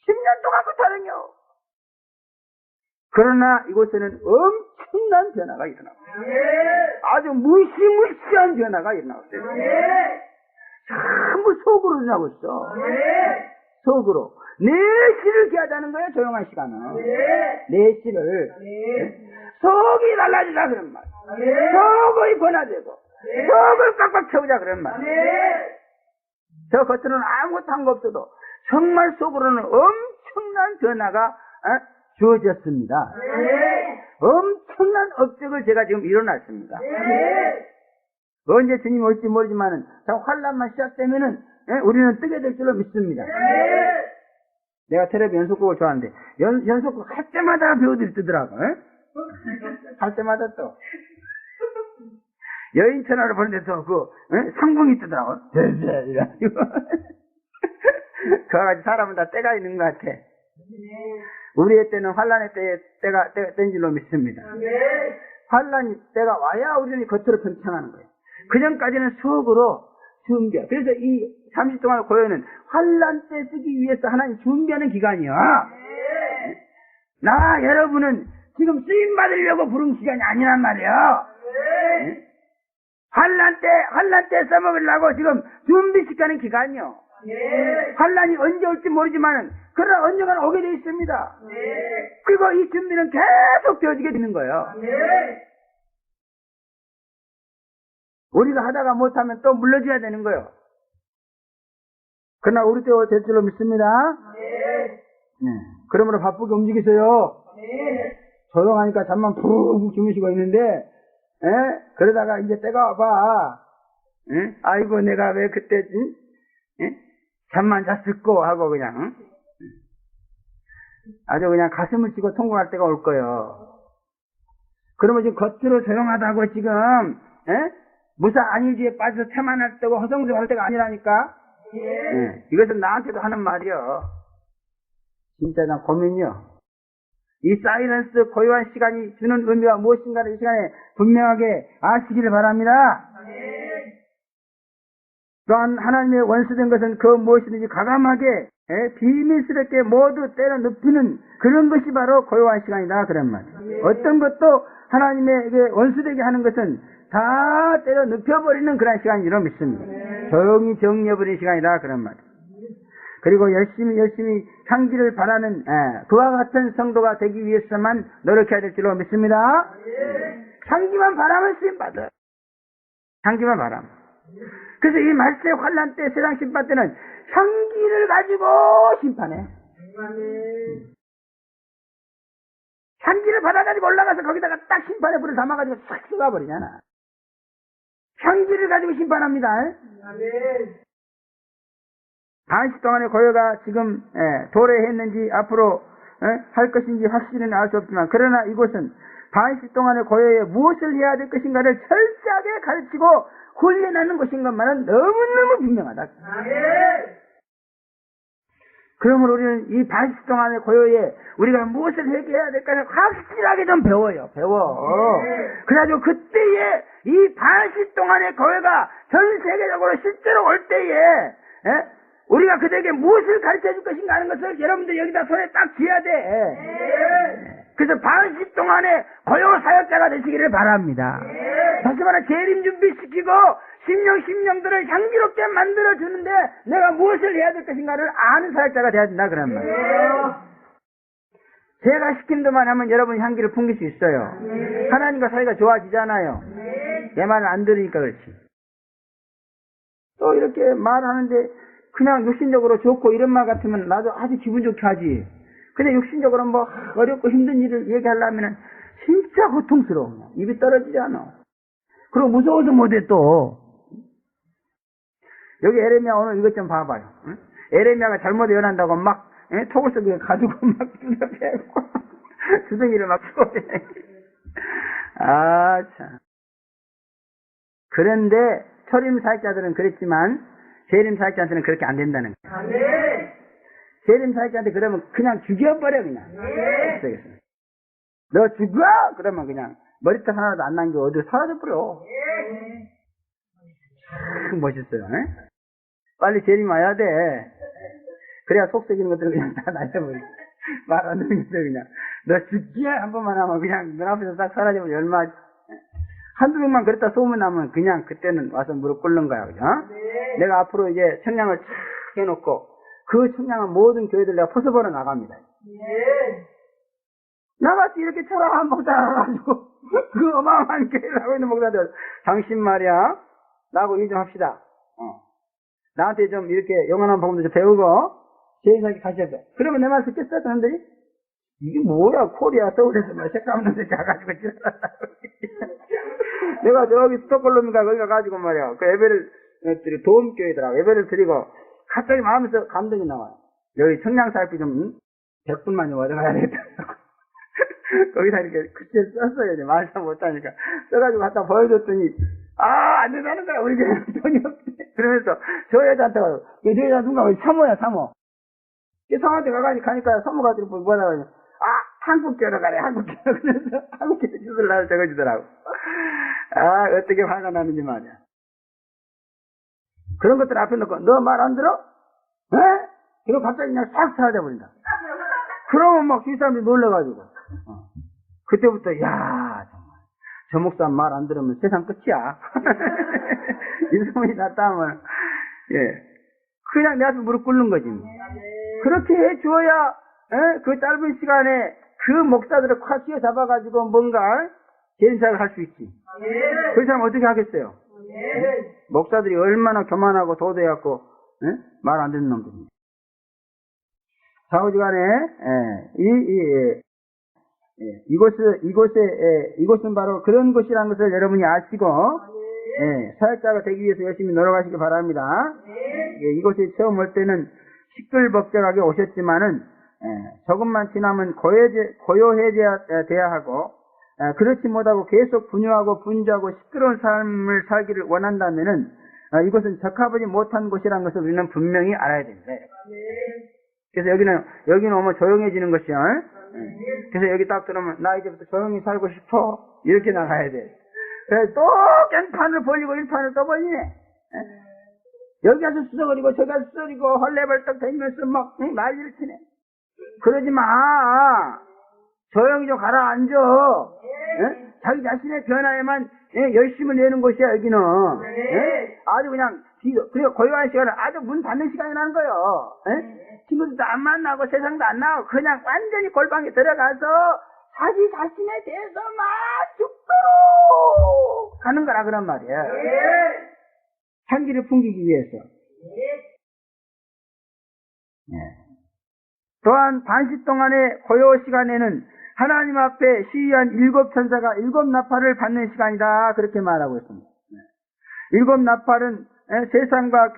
10년 동안 그 타령이요. 그러나 이곳에는 엄청난 변화가 일어나고 아주 무시무시한 변화가 일어나고 있어요. 전부 속으로 일어나고 있어. 속으로. 내실을 기하자는 거예요, 조용한 시간은. 내실을. 속이 달라지자 그런 말. 속이 변화되고 속을 꽉꽉 채우자 그런 말. 저 겉으로는 아무것도 한 거 없어도 정말 속으로는 엄청난 변화가 주어졌습니다. 엄청난 업적을 제가 지금 일어났습니다. 언제 주님이 올지 모르지만은 자 환란만 시작되면은 우리는 뜨게 될 줄로 믿습니다. 내가 텔레비 연속곡을 좋아하는데 연속곡 할 때마다 배우들이 뜨더라고. 할 때마다 또 여인 천하를 보는데도 상봉이 뜨더라고. 그와 같이 사람은 다 때가 있는 것 같아. 우리의 때는 환란의 때가 땐 줄로 믿습니다. 환란이 때가 와야 우리는 겉으로 평창하는 거예요. 그 전까지는 속으로 준비해. 그래서 이 30 동안의 고요는 환란 때 쓰기 위해서 하나님 준비하는 기간이야. 나 여러분은 지금 쓰임 받으려고 부른 시간이 아니란 말이야. 환란 때 써먹으려고 지금 준비 시간은 기간이요. 환란이 언제 올지 모르지만은 그러나 언젠가는 오게 돼 있습니다. 그리고 이 준비는 계속 되어지게 되는 거예요. 우리가 하다가 못하면 또 물러줘야 되는 거예요. 그러나 우리 때가 될 줄로 믿습니다. 그러므로 바쁘게 움직이세요. 조용하니까 잠만 푹 주무시고 있는데, 그러다가 이제 때가 와봐. 아이고, 내가 왜 그때, 잠만 잤을꼬 하고 그냥, 아주 그냥 가슴을 치고 통곡할 때가 올 거예요. 그러면 지금 겉으로 조용하다고 지금, 무사 안일지에 빠져서 태만할 때고 허성스러울 때가 아니라니까? 이것은 나한테도 하는 말이요. 진짜 난 고민이요. 이 사이런스 고요한 시간이 주는 의미가 무엇인가를 이 시간에 분명하게 아시기를 바랍니다. 또한 하나님의 원수된 것은 그 무엇이든지 과감하게 비밀스럽게 모두 때려 눕히는 그런 것이 바로 고요한 시간이다 그런 말이에요. 어떤 것도 하나님에게 원수되게 하는 것은 다 때려 눕혀버리는 그런 시간이라고 믿습니다. 조용히 정리해버리는 시간이다 그런 말이에요. 그리고 열심히 향기를 바라는 그와 같은 성도가 되기 위해서만 노력해야 될 줄로 믿습니다. 향기만 바라면 쓰임받아요. 향기만 바라면. 그래서 이 말세 환란 때 세상 심판 때는 향기를 가지고 심판해. 향기를 받아가지고 올라가서 거기다가 딱 심판의 불을 담아가지고 싹 쏟아버리잖아. 향기를 가지고 심판합니다. 반시 동안의 고요가 지금 도래했는지 앞으로 할 것인지 확실히는 알 수 없지만 그러나 이곳은 반시 동안의 고요에 무엇을 해야 될 것인가를 철저하게 가르치고 훈련하는 것인 것만은 너무너무 분명하다. 그러므로 우리는 이 반시 동안의 고요에 우리가 무엇을 해야 될까를 확실하게 좀 배워요. 그래가지고 그때에 이 반시 동안의 고요가 전 세계적으로 실제로 올 때에 우리가 그들에게 무엇을 가르쳐 줄 것인가 하는 것을 여러분들 여기다 손에 딱 쥐어야 돼. 그래서 반시 동안의 고요 사역자가 되시기를 바랍니다. 다시 말해 재림 준비시키고 심령들을 향기롭게 만들어주는데 내가 무엇을 해야 될 것인가를 아는 사역자가 되어야 된다 그런 말이에요. 제가 시킨다만 하면 여러분 향기를 풍길 수 있어요. 하나님과 사이가 좋아지잖아요. 내 말을 안 들으니까 그렇지. 또 이렇게 말하는데 그냥 육신적으로 좋고 이런 말 같으면 나도 아주 기분 좋게 하지. 근데 육신적으로 뭐 어렵고 힘든 일을 얘기하려면 진짜 고통스러워. 입이 떨어지지 않아. 그리고 무서워서 못해 또. 여기 에레미야 오늘 이것 좀 봐봐요. 응? 에레미야가 잘못 예언한다고 막 톡을 속에 가지고 막 두드려대고 주둥이를 막 쏘대. 아 참. 그런데 초림 사역자들은 그랬지만 재림 사역자한테는 그렇게 안 된다는 거예요. 재림 사역자한테 그러면 그냥 죽여버려 그냥. 너 죽어? 그러면 그냥 머리털 하나도 안 남기고 어디로 사라져버려. 참 멋있어요. 빨리 재림 와야 돼. 그래야 속 썩이는 것들을 그냥 다 날려버려. 말 안 듣는 것들 그냥 너 죽기야 한 번만 하면 그냥 너 앞에서 딱 사라져버려. 얼마 한두 명만 그랬다 소문나면 그냥 그때는 와서 무릎 꿇는 거야. 그죠? 내가 앞으로 이제 청량을 착 해놓고 그 청량한 모든 교회들 내가 포서버려 나갑니다. 나같이 이렇게 초라한 목사가지고 그 어마어마한 교회를 하고 있는 목사들 당신 말이야 나하고 일 좀 합시다. 나한테 좀 이렇게 영원한 복음도 좀 배우고 제사기 가셔야 돼. 그러면 내 말 듣겠어, 사람들이? 이게 뭐야, 코리아 서울에서 뭐 색감없는 데 가가지고 내가 저기 스톡홀름인가 거기 가가지고 말이야. 그 예배를 도움교회더라고. 예배를 드리고 갑자기 마음에서 감동이 나와요. 여기 청량사역비 좀 100분만 좀 얻어가야 되겠다. 거기다 이렇게 글씨를 썼어요. 이제 말 잘 못하니까. 써가지고 갖다 보여줬더니, 안 된다는 거야. 우리 집에 돈이 없대. 그러면서 저 여자한테 가서, 저 여자 누가 사모야, 사모. 사모한테 가니까 사모가지고 뭐라 그러냐. 한국교로 가래, 한국교로. 그래서 한국교 주소를 나를 적어주더라고. 어떻게 화가 나는지 말이야. 그런 것들 앞에 놓고, 너 말 안 들어? 에? 그리고 갑자기 그냥 싹 사라져버린다. 그러면 막 주위 사람들이 놀래가지고. 그때부터, 야, 정말. 저 목사 말 안 들으면 세상 끝이야. 이 소문이 났다 하면, 그냥 내 앞에 무릎 꿇는 거지. 그렇게 해줘야, 그 짧은 시간에 그 목사들을 콱 쥐어 잡아가지고 뭔가 제사를 할 수 있지. 그 사람 어떻게 하겠어요? 목사들이 얼마나 교만하고 도도해갖고, 말 안 듣는 놈들입니다. 사오지간에, 이곳은 바로 그런 곳이라는 것을 여러분이 아시고, 사역자가 되기 위해서 열심히 노력하시기 바랍니다. 이곳에 처음 올 때는 시끌벅적하게 오셨지만은, 조금만 지나면 고요해져야 하고, 그렇지 못하고 계속 분유하고 분주하고 시끄러운 삶을 살기를 원한다면은, 이곳은 적합하지 못한 곳이라는 것을 우리는 분명히 알아야 됩니다. 그래서 여기는 오면 조용해지는 것이요. 그래서 여기 딱 들어오면, 나 이제부터 조용히 살고 싶어. 이렇게 나가야 돼. 그래서 또 깽판을 벌리고 일판을 또 벌리네. 여기 가서 수석거리고 저기 가서 수석거리고 헐레벌떡 다니면서 막 난리를 치네. 그러지 마. 조용히 좀 가라앉아. 자기 자신의 변화에만 열심을 내는 곳이야, 여기는. 아주 그냥, 그리고 고요한 시간은 아주 문 닫는 시간이 나는 거예요. 친구들도 안 만나고 세상도 안 나오고 그냥 완전히 골방에 들어가서 자기 자신에 대해서 막 죽도록 하는 거라 그런 말이야. 향기를 풍기기 위해서. 또한 반시 동안의 고요 시간에는 하나님 앞에 시위한 7천사가 7나팔을 받는 시간이다. 그렇게 말하고 있습니다. 7나팔은 세상과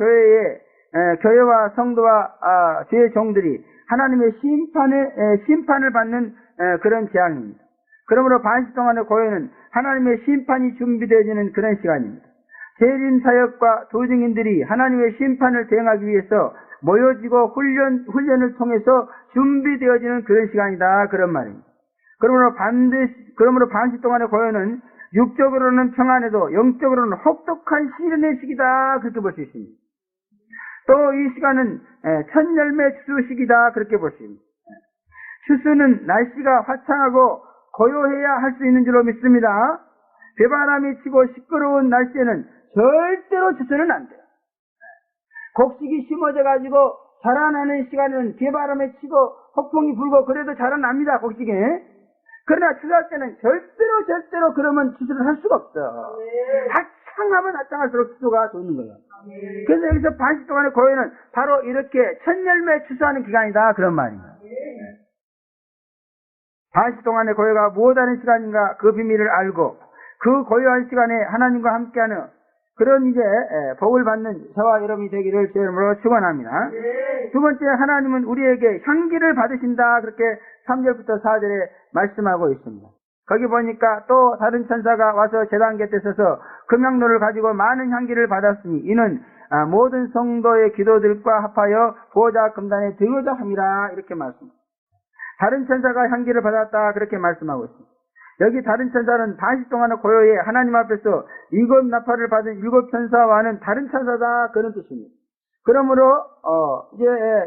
교회와 성도와 주의 종들이 하나님의 심판을 받는 그런 재앙입니다. 그러므로 반시 동안의 고요는 하나님의 심판이 준비되어지는 그런 시간입니다. 재림사역과 도중인들이 하나님의 심판을 대응하기 위해서 모여지고 훈련을 통해서 준비되어지는 그런 시간이다. 그런 말입니다. 그러므로 반시 동안의 고요는 육적으로는 평안해도 영적으로는 혹독한 시련의 시기다. 그렇게 볼 수 있습니다. 또 이 시간은 첫 열매 추수 시기다. 그렇게 볼 수 있습니다. 추수는 날씨가 화창하고 고요해야 할 수 있는 줄로 믿습니다. 비바람이 치고 시끄러운 날씨에는 절대로 추수는 안 돼요. 곡식이 심어져가지고 자라나는 시간에는 비바람에 치고 폭풍이 불고 그래도 자라납니다. 곡식이. 그러나 추수할 때는 절대로 그러면 추수를 할 수가 없어. 화창하면 화창할수록 추수가 좋는 거예요. 그래서 여기서 반시 동안의 고요는 바로 이렇게 첫 열매 추수하는 기간이다. 그런 말입니다. 반시 동안의 고요가 무엇하는 시간인가 그 비밀을 알고 그 고요한 시간에 하나님과 함께하는 그런 복을 받는 저와 여러분이 되기를 제 이름으로 축원합니다. 두 번째, 하나님은 우리에게 향기를 받으신다. 그렇게 3절부터 4절에 말씀하고 있습니다. 거기 보니까 또 다른 천사가 와서 제단 곁에 서서 금향로를 가지고 많은 향기를 받았으니 이는 모든 성도의 기도들과 합하여 보호자 금단에 드리고자 함이라. 이렇게 말씀합니다. 다른 천사가 향기를 받았다. 그렇게 말씀하고 있습니다. 여기 다른 천사는 반시 동안의 고요에 하나님 앞에서 7나팔을 받은 7천사와는 다른 천사다. 그런 뜻입니다. 그러므로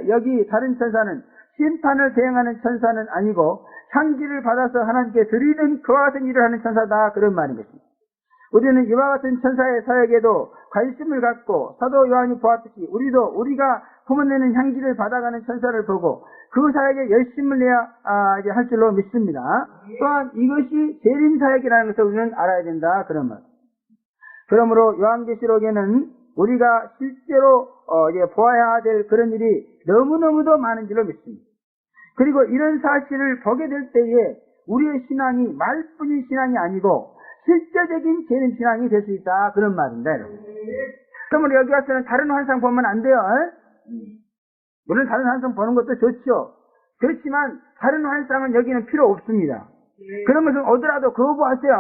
여기 다른 천사는 심판을 대행하는 천사는 아니고 향기를 받아서 하나님께 드리는 그와 같은 일을 하는 천사다. 그런 말이겠습니다. 우리는 이와 같은 천사의 사역에도 관심을 갖고 사도 요한이 보았듯이 우리도 우리가 품어내는 향기를 받아가는 천사를 보고 그 사역에 열심을 내야 할 줄로 믿습니다. 또한 이것이 재림 사역이라는 것을 우리는 알아야 된다. 그런 말. 그러므로 요한계시록에는 우리가 실제로 이제 보아야 될 그런 일이 너무너무도 많은 줄로 믿습니다. 그리고 이런 사실을 보게 될 때에 우리의 신앙이 말뿐인 신앙이 아니고 실제적인 재림 신앙이 될 수 있다 그런 말인데, 그러면 여기 와서는 다른 환상 보면 안 돼요. 물론 다른 환상 보는 것도 좋죠. 그렇지만 다른 환상은 여기는 필요 없습니다. 그런 것은 오더라도 거부하세요.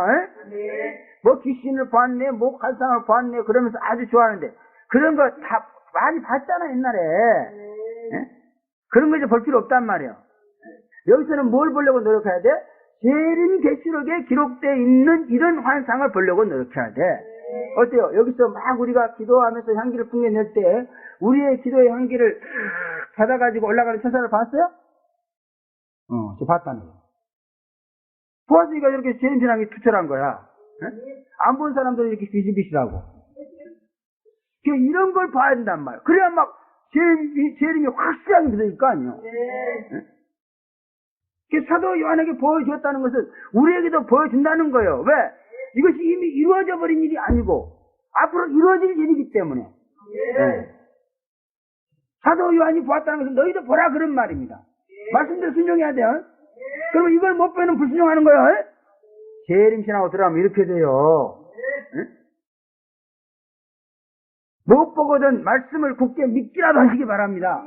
뭐 귀신을 보았네, 뭐 환상을 보았네 그러면서 아주 좋아하는데 그런 거 다 많이 봤잖아 옛날에. 그런 거 이제 볼 필요 없단 말이에요. 여기서는 뭘 보려고 노력해야 돼? 재림 계시록에 기록되어 있는 이런 환상을 보려고 노력해야 돼. 어때요? 여기서 막 우리가 기도하면서 향기를 풍겨낼 때 우리의 기도의 향기를 받아가지고 올라가는 천사를 봤어요? 저 봤다는 거. 보았으니까 이렇게 재림 신앙이 투철한 거야. 안 본 사람들은 이렇게 비실비실하고. 이런 걸 봐야 된단 말이야. 그래야 막 재림이 확실하게 믿어질 거 아니에요. 사도 요한에게 보여주었다는 것은 우리에게도 보여준다는 거예요. 왜? 이것이 이미 이루어져 버린 일이 아니고 앞으로 이루어질 일이기 때문에. 사도 요한이 보았다는 것은 너희도 보라 그런 말입니다. 말씀대로 순종해야 돼요. 그러면 이걸 못 보면 불순종하는 거예요. 재림신하고 들어가면 이렇게 돼요. 못 보거든 말씀을 굳게 믿기라도 하시기 바랍니다.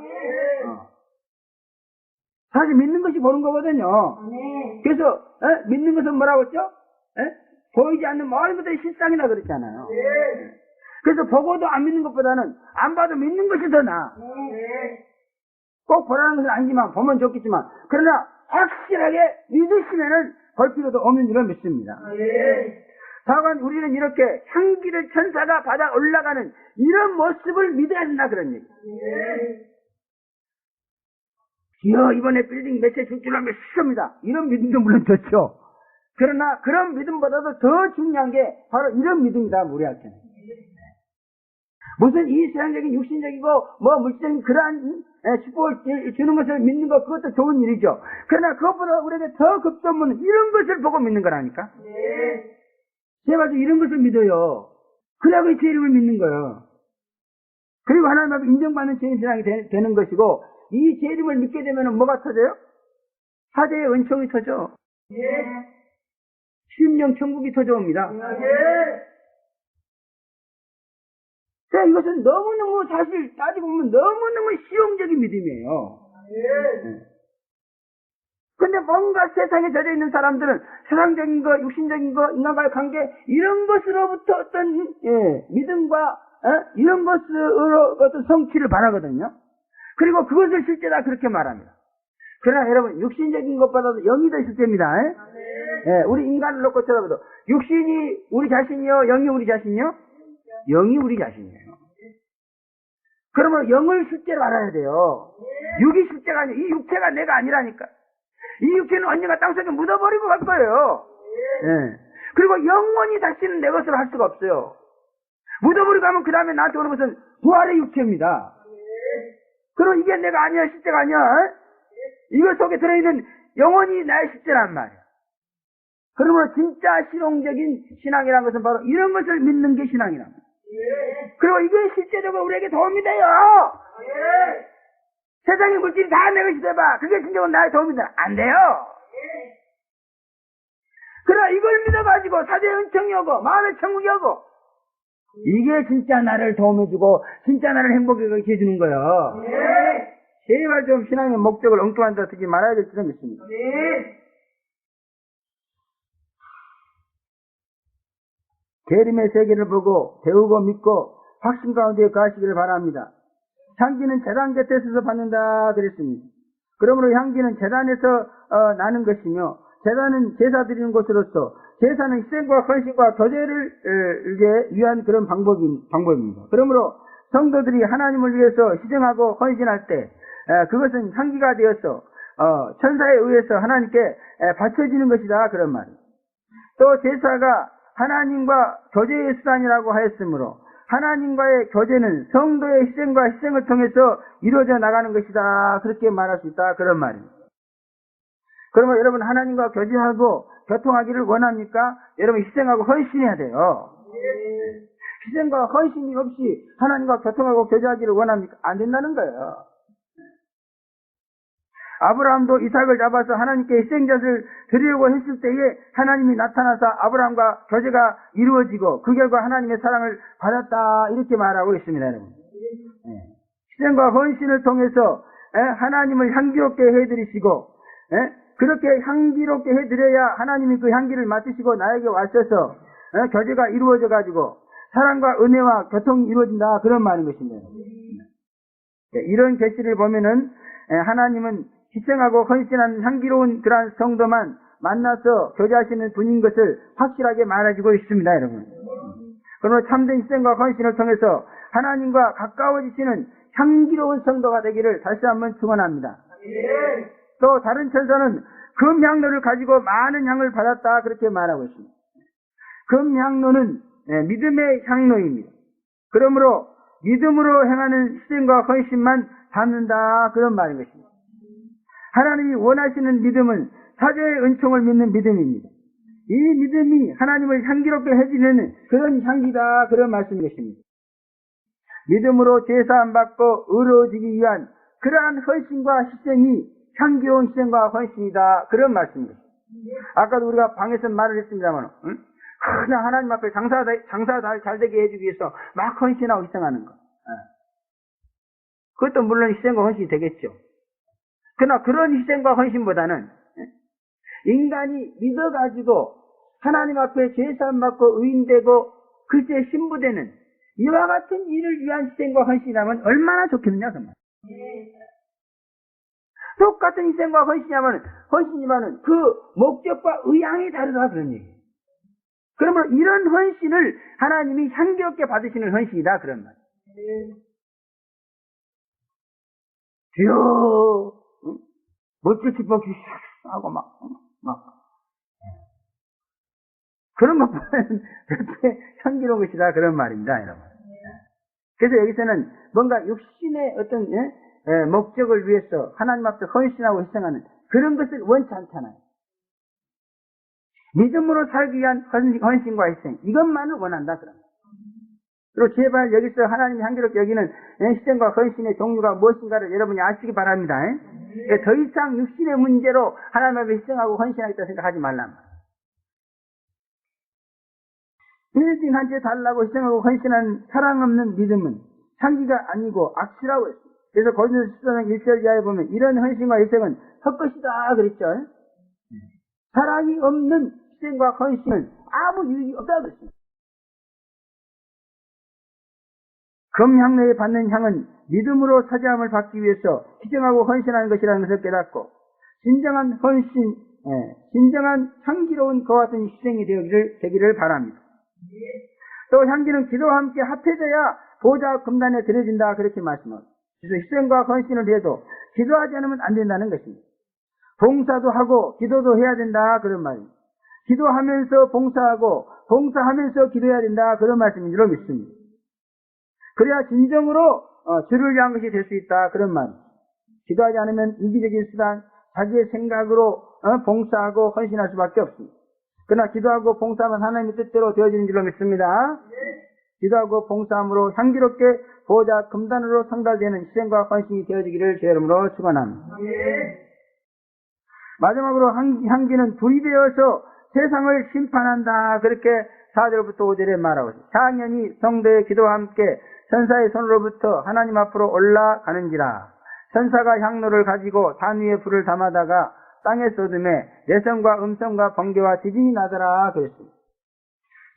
사실 믿는 것이 보는 거거든요. 그래서 믿는 것은 뭐라고 했죠? 보이지 않는 모든 것들이 실상이라 그랬잖아요. 그래서 보고도 안 믿는 것보다는 안 봐도 믿는 것이 더 나아. 꼭 보라는 것은 아니지만 보면 좋겠지만 그러나 확실하게 믿으시면은 볼 필요도 없는 줄을 믿습니다. 다만 우리는 이렇게 향기를 천사가 받아 올라가는 이런 모습을 믿어야 된다 그런 얘기. 이번에 빌딩 몇채 줄 줄 알면 쉽습니다. 이런 믿음도 물론 좋죠. 그러나 그런 믿음보다도 더 중요한 게 바로 이런 믿음이다 우리한테는. 무슨 이 세상적인 육신적이고 뭐 물질적인 그러한 축복을 주는 것을 믿는 것 그것도 좋은 일이죠. 그러나 그것보다 우리에게 더 급선무는 이런 것을 보고 믿는 거라니까. 제발 좀 이런 것을 믿어요. 그래야 그 재림을 믿는 거예요. 그리고 하나님 앞에 인정받는 재림신앙이 되는 것이고 이 재림을 믿게 되면 뭐가 터져요? 사제의 은총이 터져. 심령 천국이 터져옵니다. 그러니까 이것은 너무너무 사실 따지고 보면 너무너무 실용적인 믿음이에요. 근데 뭔가 세상에 젖어 있는 사람들은 세상적인 거, 육신적인 거, 인간과의 관계 이런 것으로부터 어떤 믿음과 이런 것으로 어떤 성취를 바라거든요. 그리고 그것을 실제다 그렇게 말합니다. 그러나 여러분 육신적인 것보다도 영이 더 실제입니다. 우리 인간을 놓고 쳐다봐도 육신이 우리 자신이요, 영이 우리 자신이요? 영이 우리 자신이에요. 그러면 영을 실제로 알아야 돼요. 육이 실제가 아니에요. 이 육체가 내가 아니라니까. 이 육체는 언젠가 땅속에 묻어버리고 갈 거예요. 그리고 영원히 다시는 내 것으로 할 수가 없어요. 묻어버리고 하면 그 다음에 나한테 오는 것은 부활의 육체입니다. 그럼 이게 내가 아니야, 실제가 아니야. 이것 속에 들어있는 영원히 나의 실제란 말이야. 그러므로 진짜 실용적인 신앙이라는 것은 바로 이런 것을 믿는 게 신앙이란 말이야. 그리고 이게 실제적으로 우리에게 도움이 돼요. 세상의 물질이 다 내 것이 돼봐. 그게 진정은 나의 도움이 돼. 안 돼요. 그러나 이걸 믿어가지고 사제의 은총이 오고 마음의 천국이 오고 이게 진짜 나를 도움해주고 진짜 나를 행복하게 해주는 거예요. 제발 좀 신앙의 목적을 엉뚱한 데 두지 말아야 될 줄은 믿습니다. 재림의 세계를 보고 배우고 믿고 확신 가운데 가시기를 바랍니다. 향기는 제단 곁에 서서 받는다 그랬습니다. 그러므로 향기는 제단에서 나는 것이며 제단은 제사 드리는 곳으로서 제사는 희생과 헌신과 교제를 위한 그런 방법입니다. 그러므로 성도들이 하나님을 위해서 희생하고 헌신할 때 그것은 향기가 되어서 천사에 의해서 하나님께 바쳐지는 것이다 그런 말이에요. 또 제사가 하나님과 교제의 수단이라고 하였으므로 하나님과의 교제는 성도의 희생과 희생을 통해서 이루어져 나가는 것이다 그렇게 말할 수 있다 그런 말입니다. 그러면 여러분 하나님과 교제하고 교통하기를 원합니까? 여러분 희생하고 헌신해야 돼요. 희생과 헌신이 없이 하나님과 교통하고 교제하기를 원합니까? 안 된다는 거예요. 아브라함도 이삭을 잡아서 하나님께 희생자를 드리려고 했을 때에 하나님이 나타나서 아브라함과 교제가 이루어지고 그 결과 하나님의 사랑을 받았다 이렇게 말하고 있습니다. 여러분. 희생과 헌신을 통해서 하나님을 향기롭게 해드리시고 그렇게 향기롭게 해드려야 하나님이 그 향기를 맡으시고 나에게 와셔서 교제가 이루어져 가지고 사랑과 은혜와 교통이 이루어진다 그런 말인 것입니다. 이런 계시를 보면은 하나님은 희생하고 헌신하는 향기로운 그러한 성도만 만나서 교제하시는 분인 것을 확실하게 말해주고 있습니다, 여러분. 그러므로 참된 희생과 헌신을 통해서 하나님과 가까워지시는 향기로운 성도가 되기를 다시 한번 축원합니다. 또 다른 천사는 금향로를 가지고 많은 향을 받았다 그렇게 말하고 있습니다. 금향로는 믿음의 향로입니다. 그러므로 믿음으로 행하는 희생과 헌신만 받는다 그런 말인 것입니다. 하나님이 원하시는 믿음은 사죄의 은총을 믿는 믿음입니다. 이 믿음이 하나님을 향기롭게 해주는 그런 향기다 그런 말씀인 것입니다. 믿음으로 제사함 받고 의로워지기 위한 그러한 헌신과 희생이 향기로운 희생과 헌신이다 그런 말씀입니다. 아까도 우리가 방에서 말을 했습니다만 그냥 하나님 앞에 장사 잘 되게 해주기 위해서 막 헌신하고 희생하는 것. 그것도 물론 희생과 헌신이 되겠죠. 그러나 그런 희생과 헌신보다는 인간이 믿어가지고 하나님 앞에 제사함 받고 의인되고 그제 신부되는 이와 같은 일을 위한 희생과 헌신이라면 얼마나 좋겠느냐 그 말. 똑같은 희생과 헌신이지만은 그 목적과 의향이 다르다 그런 얘기예요. 그러므로 이런 헌신을 하나님이 향기롭게 받으시는 헌신이다 그런 말이에요. 주여 멋질 뒷바퀴 싹 하고 막 그런 것보다는 그렇게 향기로운 것이다 그런 말입니다 여러분. 그래서 여기서는 뭔가 육신의 어떤 목적을 위해서 하나님 앞에 헌신하고 희생하는 그런 것을 원치 않잖아요. 믿음으로 살기 위한 헌신과 희생 이것만을 원한다 그런 거예요. 그리고 제발 여기서 하나님이 향기롭게 여기는 희생과 헌신의 종류가 무엇인가를 여러분이 아시기 바랍니다. 더 이상 육신의 문제로 하나님 앞에 희생하고 헌신하겠다 생각하지 말란 말이에요. 일진 한 채 달라고 희생하고 헌신하는 사랑 없는 믿음은 향기가 아니고 악취라고 했어요. 그래서 고린도서 14장 1절 이하에 보면 이런 헌신과 희생은 헛것이다 그랬죠. 사랑이 없는 희생과 헌신은 아무 유익이 없다 그랬습니다. 금향로에 받는 향은 믿음으로 사죄함을 받기 위해서 희생하고 헌신하는 것이라는 것을 깨닫고 진정한 헌신, 진정한 향기로운 그와 같은 희생이 되기를 바랍니다. 또 향기는 기도와 함께 합해져야 보좌 금단에 드려진다 그렇게 말씀합니다. 그래서 희생과 헌신을 해도 기도하지 않으면 안 된다는 것입니다. 봉사도 하고 기도도 해야 된다 그런 말입니다. 기도하면서 봉사하고 봉사하면서 기도해야 된다 그런 말씀인 줄로 믿습니다. 그래야 진정으로 주를 위한 것이 될 수 있다 그런 말입니다. 기도하지 않으면 이기적인 수단 자기의 생각으로 봉사하고 헌신할 수밖에 없습니다. 그러나 기도하고 봉사하면 하나님의 뜻대로 되어지는 줄로 믿습니다. 기도하고 봉사함으로 향기롭게 보호자 금단으로 상달되는 희생과 헌신이 되어지기를 제 이름으로 축원합니다. 마지막으로 향기는 불이 되어서 세상을 심판한다 그렇게 4절부터 5절에 말하고 있습니다. 당연히 성도의 기도와 함께 천사의 손으로부터 하나님 앞으로 올라가는지라. 천사가 향로를 가지고 산 위에 불을 담아다가 땅에 쏟음에 내성과 음성과 번개와 지진이 나더라 그랬습니다.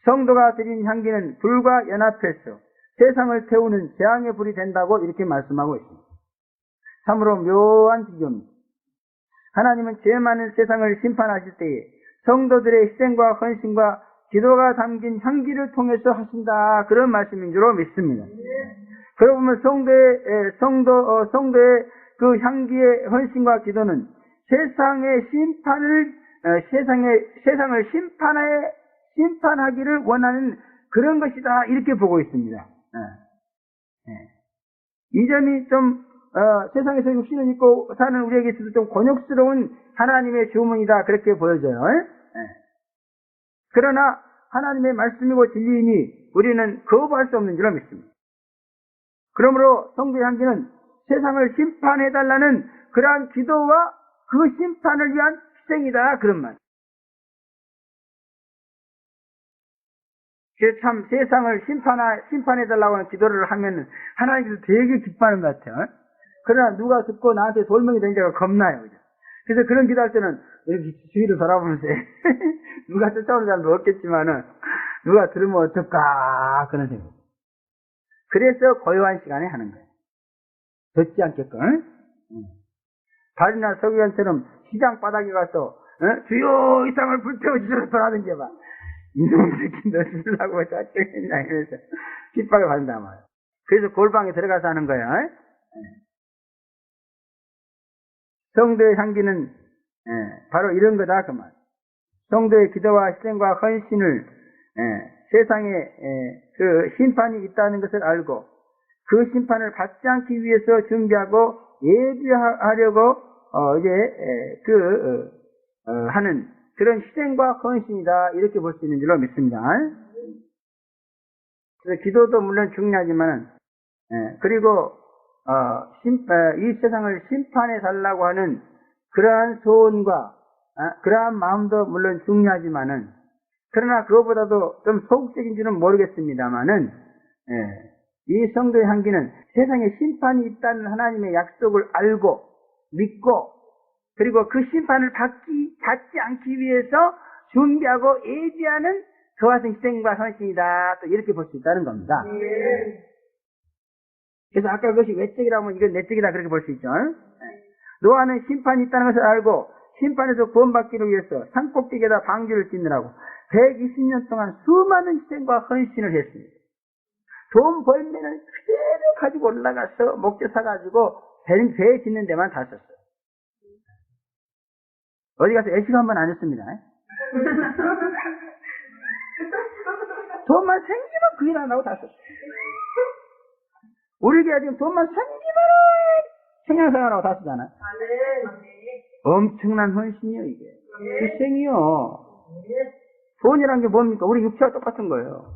성도가 드린 향기는 불과 연합해서 세상을 태우는 재앙의 불이 된다고 이렇게 말씀하고 있습니다. 참으로 묘한 비교입니다. 하나님은 죄 많은 세상을 심판하실 때에 성도들의 희생과 헌신과 기도가 담긴 향기를 통해서 하신다 그런 말씀인 줄로 믿습니다. 그러고 보면 성도의 그 향기의 헌신과 기도는 세상을 심판하기를 원하는 그런 것이다 이렇게 보고 있습니다. 이 점이 좀 세상에서 육신을 입고 사는 우리에게 있어서 좀 곤욕스러운 하나님의 주문이다 그렇게 보여져요. 그러나 하나님의 말씀이고 진리이니 우리는 거부할 수 없는 줄로 믿습니다. 그러므로 성도의 향기는 세상을 심판해달라는 그러한 기도와 그 심판을 위한 희생이다, 그런 말. 그래서 참 세상을 심판해달라고 하는 기도를 하면 하나님께서 되게 기뻐하는 것 같아요. 그러나 누가 듣고 나한테 돌멩이 던지가 겁나요. 그죠? 그래서 그런 기도할 때는 이렇게 주위를 돌아보면서 누가 쫓아오는 사람도 없겠지만은 누가 들으면 어떨까 그런 생각. 그래서 고요한 시간에 하는 거예요. 듣지 않게끔. 바리나 서기관처럼 시장 바닥에 가서 주여 이 땅을 불태워주시러 돌아다니게 봐. 이놈 새끼 너 죽으려고 작정했냐 이러면서 핍박을 받는단 말이에요. 그래서 골방에 들어가서 하는 거예요. 성도의 향기는 바로 이런 거다 그 말. 성도의 기도와 희생과 헌신을 세상에 그 심판이 있다는 것을 알고 그 심판을 받지 않기 위해서 준비하고 예비하려고 하는 그런 희생과 헌신이다 이렇게 볼 수 있는 줄로 믿습니다. 그래서 기도도 물론 중요하지만 그리고 이 세상을 심판해 달라고 하는 그러한 소원과 그러한 마음도 물론 중요하지만은 그러나 그것보다도 좀 소극적인 줄은 모르겠습니다만은 이 성도의 향기는 세상에 심판이 있다는 하나님의 약속을 알고 믿고 그리고 그 심판을 받지 않기 위해서 준비하고 예비하는 그와 같은 희생과 헌신이다 또 이렇게 볼 수 있다는 겁니다. 그래서 아까 그것이 외적이라면 이건 내적이다 그렇게 볼 수 있죠. 노아는 심판이 있다는 것을 알고 심판에서 구원받기를 위해서 산꼭대기에다 방주를 짓느라고 120년 동안 수많은 희생과 헌신을 했습니다. 돈 벌면은 그대로 가지고 올라가서 목재 사가지고 배 짓는 데만 다 썼어요. 어디 가서 애식 한번 안 했습니다. 돈만 생기면 그 일 안 하고 다 썼어요. 우리 교회 지금 돈만 생기면 생양생활하고 다 쓰잖아요. 엄청난 헌신이요 이게. 희생이요. 돈이란 게 뭡니까? 우리 육체와 똑같은 거예요.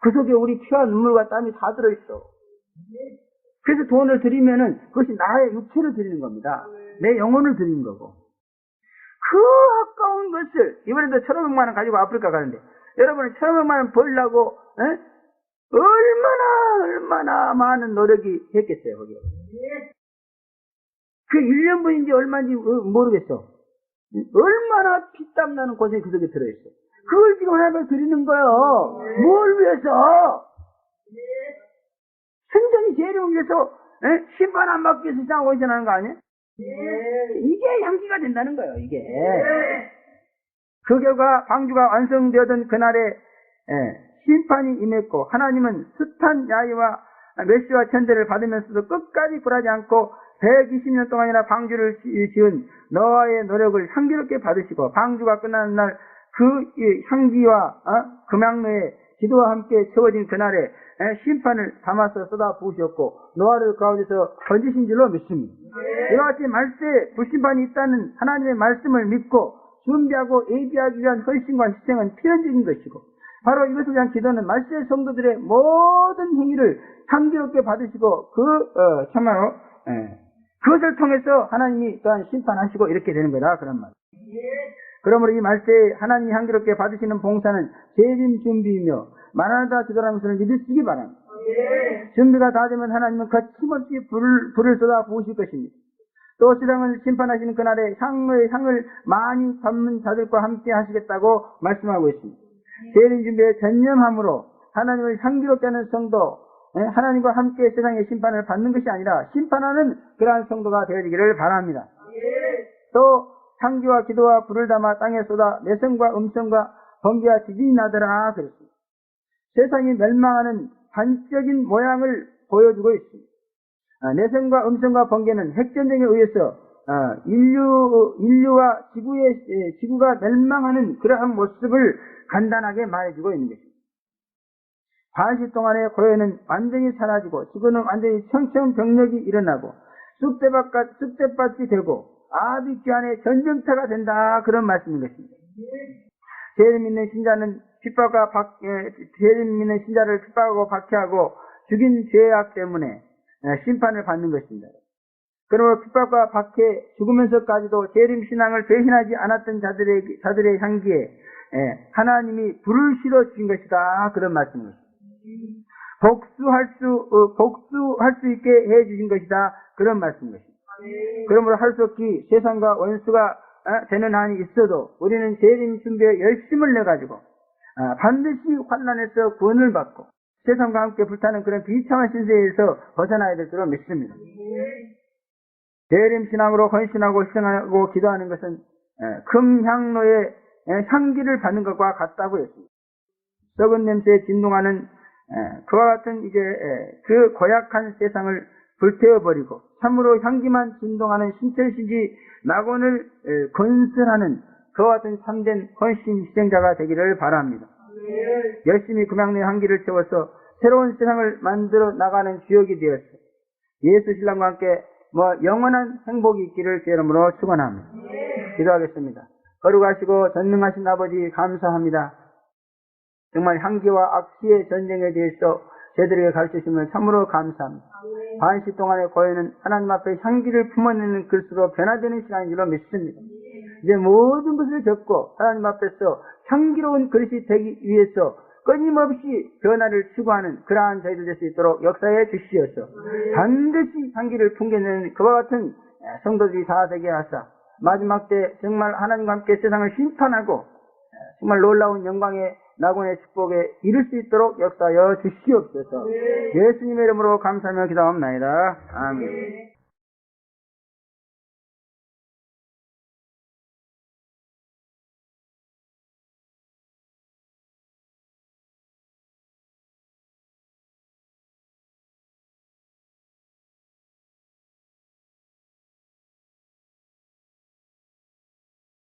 그 속에 우리 피와 눈물과 땀이 다 들어있어. 그래서 돈을 드리면은 그것이 나의 육체를 드리는 겁니다. 내 영혼을 드리는 거고. 그 아까운 것을 이번에도 1,500만 원 가지고 아프리카 가는데 여러분은 1,500만 원 벌려고 얼마나 많은 노력이 했겠어요 거기에. 그 1년분인지 얼마인지 모르겠어. 얼마나 피땀 나는 고생이 그 속에 들어있어. 그걸 지금 하나님을 드리는 거예요. 뭘 위해서? 생전이 죄를 위해서 심판 안 받기 위해서 세상 오시는 거 아니에요? 이게 향기가 된다는 거예요 이게. 그 결과 방주가 완성되었던 그날에 심판이 임했고 하나님은 숱한 야위와 멸시와 천대를 받으면서도 끝까지 굴하지 않고 120년 동안이나 방주를 지은 노아의 노력을 향기롭게 받으시고 방주가 끝나는 날 그 향기와 금향로에 기도와 함께 채워진 그날에 심판을 담아서 쏟아 부으셨고 노아를 그 가운데서 건지신 줄로 믿습니다. 이와 같이 말세에 불심판이 있다는 하나님의 말씀을 믿고 준비하고 예비하기 위한 헌신과 희생은 필연적인 것이고 바로 이것을 위한 기도는 말세 성도들의 모든 행위를 향기롭게 받으시고 참말로 그것을 통해서 하나님이 또한 심판하시고 이렇게 되는 거다 그런 말. 그러므로 이 말세에 하나님이 향기롭게 받으시는 봉사는 재림 준비이며 만하다 기도라는 것을 믿으시기 바랍니다. 준비가 다 되면 하나님은 거침없이 불을 쏟아 부으실 것입니다. 또 세상을 심판하시는 그날에 향을 많이 담는 자들과 함께 하시겠다고 말씀하고 있습니다. 재림 준비에 전념함으로 하나님을 향기롭게 하는 성도, 하나님과 함께 세상의 심판을 받는 것이 아니라 심판하는 그러한 성도가 되어지기를 바랍니다. 또 향기와 기도와 불을 담아 땅에 쏟아 내성과 음성과 번개와 지진이 나더라 그랬습니다. 세상이 멸망하는 반적인 모양을 보여주고 있습니다. 내성과 음성과 번개는 핵전쟁에 의해서 인류와 지구가 멸망하는 그러한 모습을 간단하게 말해주고 있는 것입니다. 반시 동안의 고요는 완전히 사라지고 지구는 완전히 청천벽력이 일어나고 쑥대밭이 되고 아비규환의 전쟁터가 된다 그런 말씀인 것입니다. 죄를 믿는 신자는 재림 믿는 신자를 핍박하고 박해하고 죽인 죄악 때문에 심판을 받는 것입니다. 그러므로 핍박과 박해, 죽으면서까지도 재림 신앙을 배신하지 않았던 자들의 향기에 하나님이 불을 실어 주신 것이다. 그런 말씀입니다. 복수할 수 있게 해 주신 것이다. 그런 말씀입니다. 그러므로 할 수 없기 세상과 원수가 되는 한이 있어도 우리는 재림 준비에 열심을 내가지고 반드시 환난에서 구원을 받고 세상과 함께 불타는 그런 비참한 신세에서 벗어나야 될 줄로 믿습니다. 재림 신앙으로 헌신하고 희생하고 기도하는 것은 금향로의 향기를 받는 것과 같다고 했습니다. 썩은 냄새에 진동하는 그와 같은 그 고약한 세상을 불태워버리고 참으로 향기만 진동하는 신철시지 낙원을 건설하는 그와 같은 참된 헌신 희생자가 되기를 바랍니다. 열심히 금향로의 향기를 채워서 새로운 세상을 만들어 나가는 주역이 되었어 예수 신랑과 함께 영원한 행복이 있기를 제 이름으로 축원합니다. 기도하겠습니다. 거룩하시고 전능하신 아버지 감사합니다. 정말 향기와 악취의 전쟁에 대해서 저희들에게 가르치시면 참으로 감사합니다. 반시 동안의 고요는 하나님 앞에 향기를 품어내는 글수로 변화되는 시간인 줄로 믿습니다. 이제 모든 것을 접고 하나님 앞에서 향기로운 그릇이 되기 위해서 끊임없이 변화를 추구하는 그러한 저희들 될 수 있도록 역사해 주시어서 반드시 향기를 풍겨내는 그와 같은 성도들이 다 되게 하사 마지막 때 정말 하나님과 함께 세상을 심판하고 정말 놀라운 영광의 낙원의 축복에 이룰 수 있도록 역사하여 주시옵소서. 예수님의 이름으로 감사하며 기도합니다. 아멘.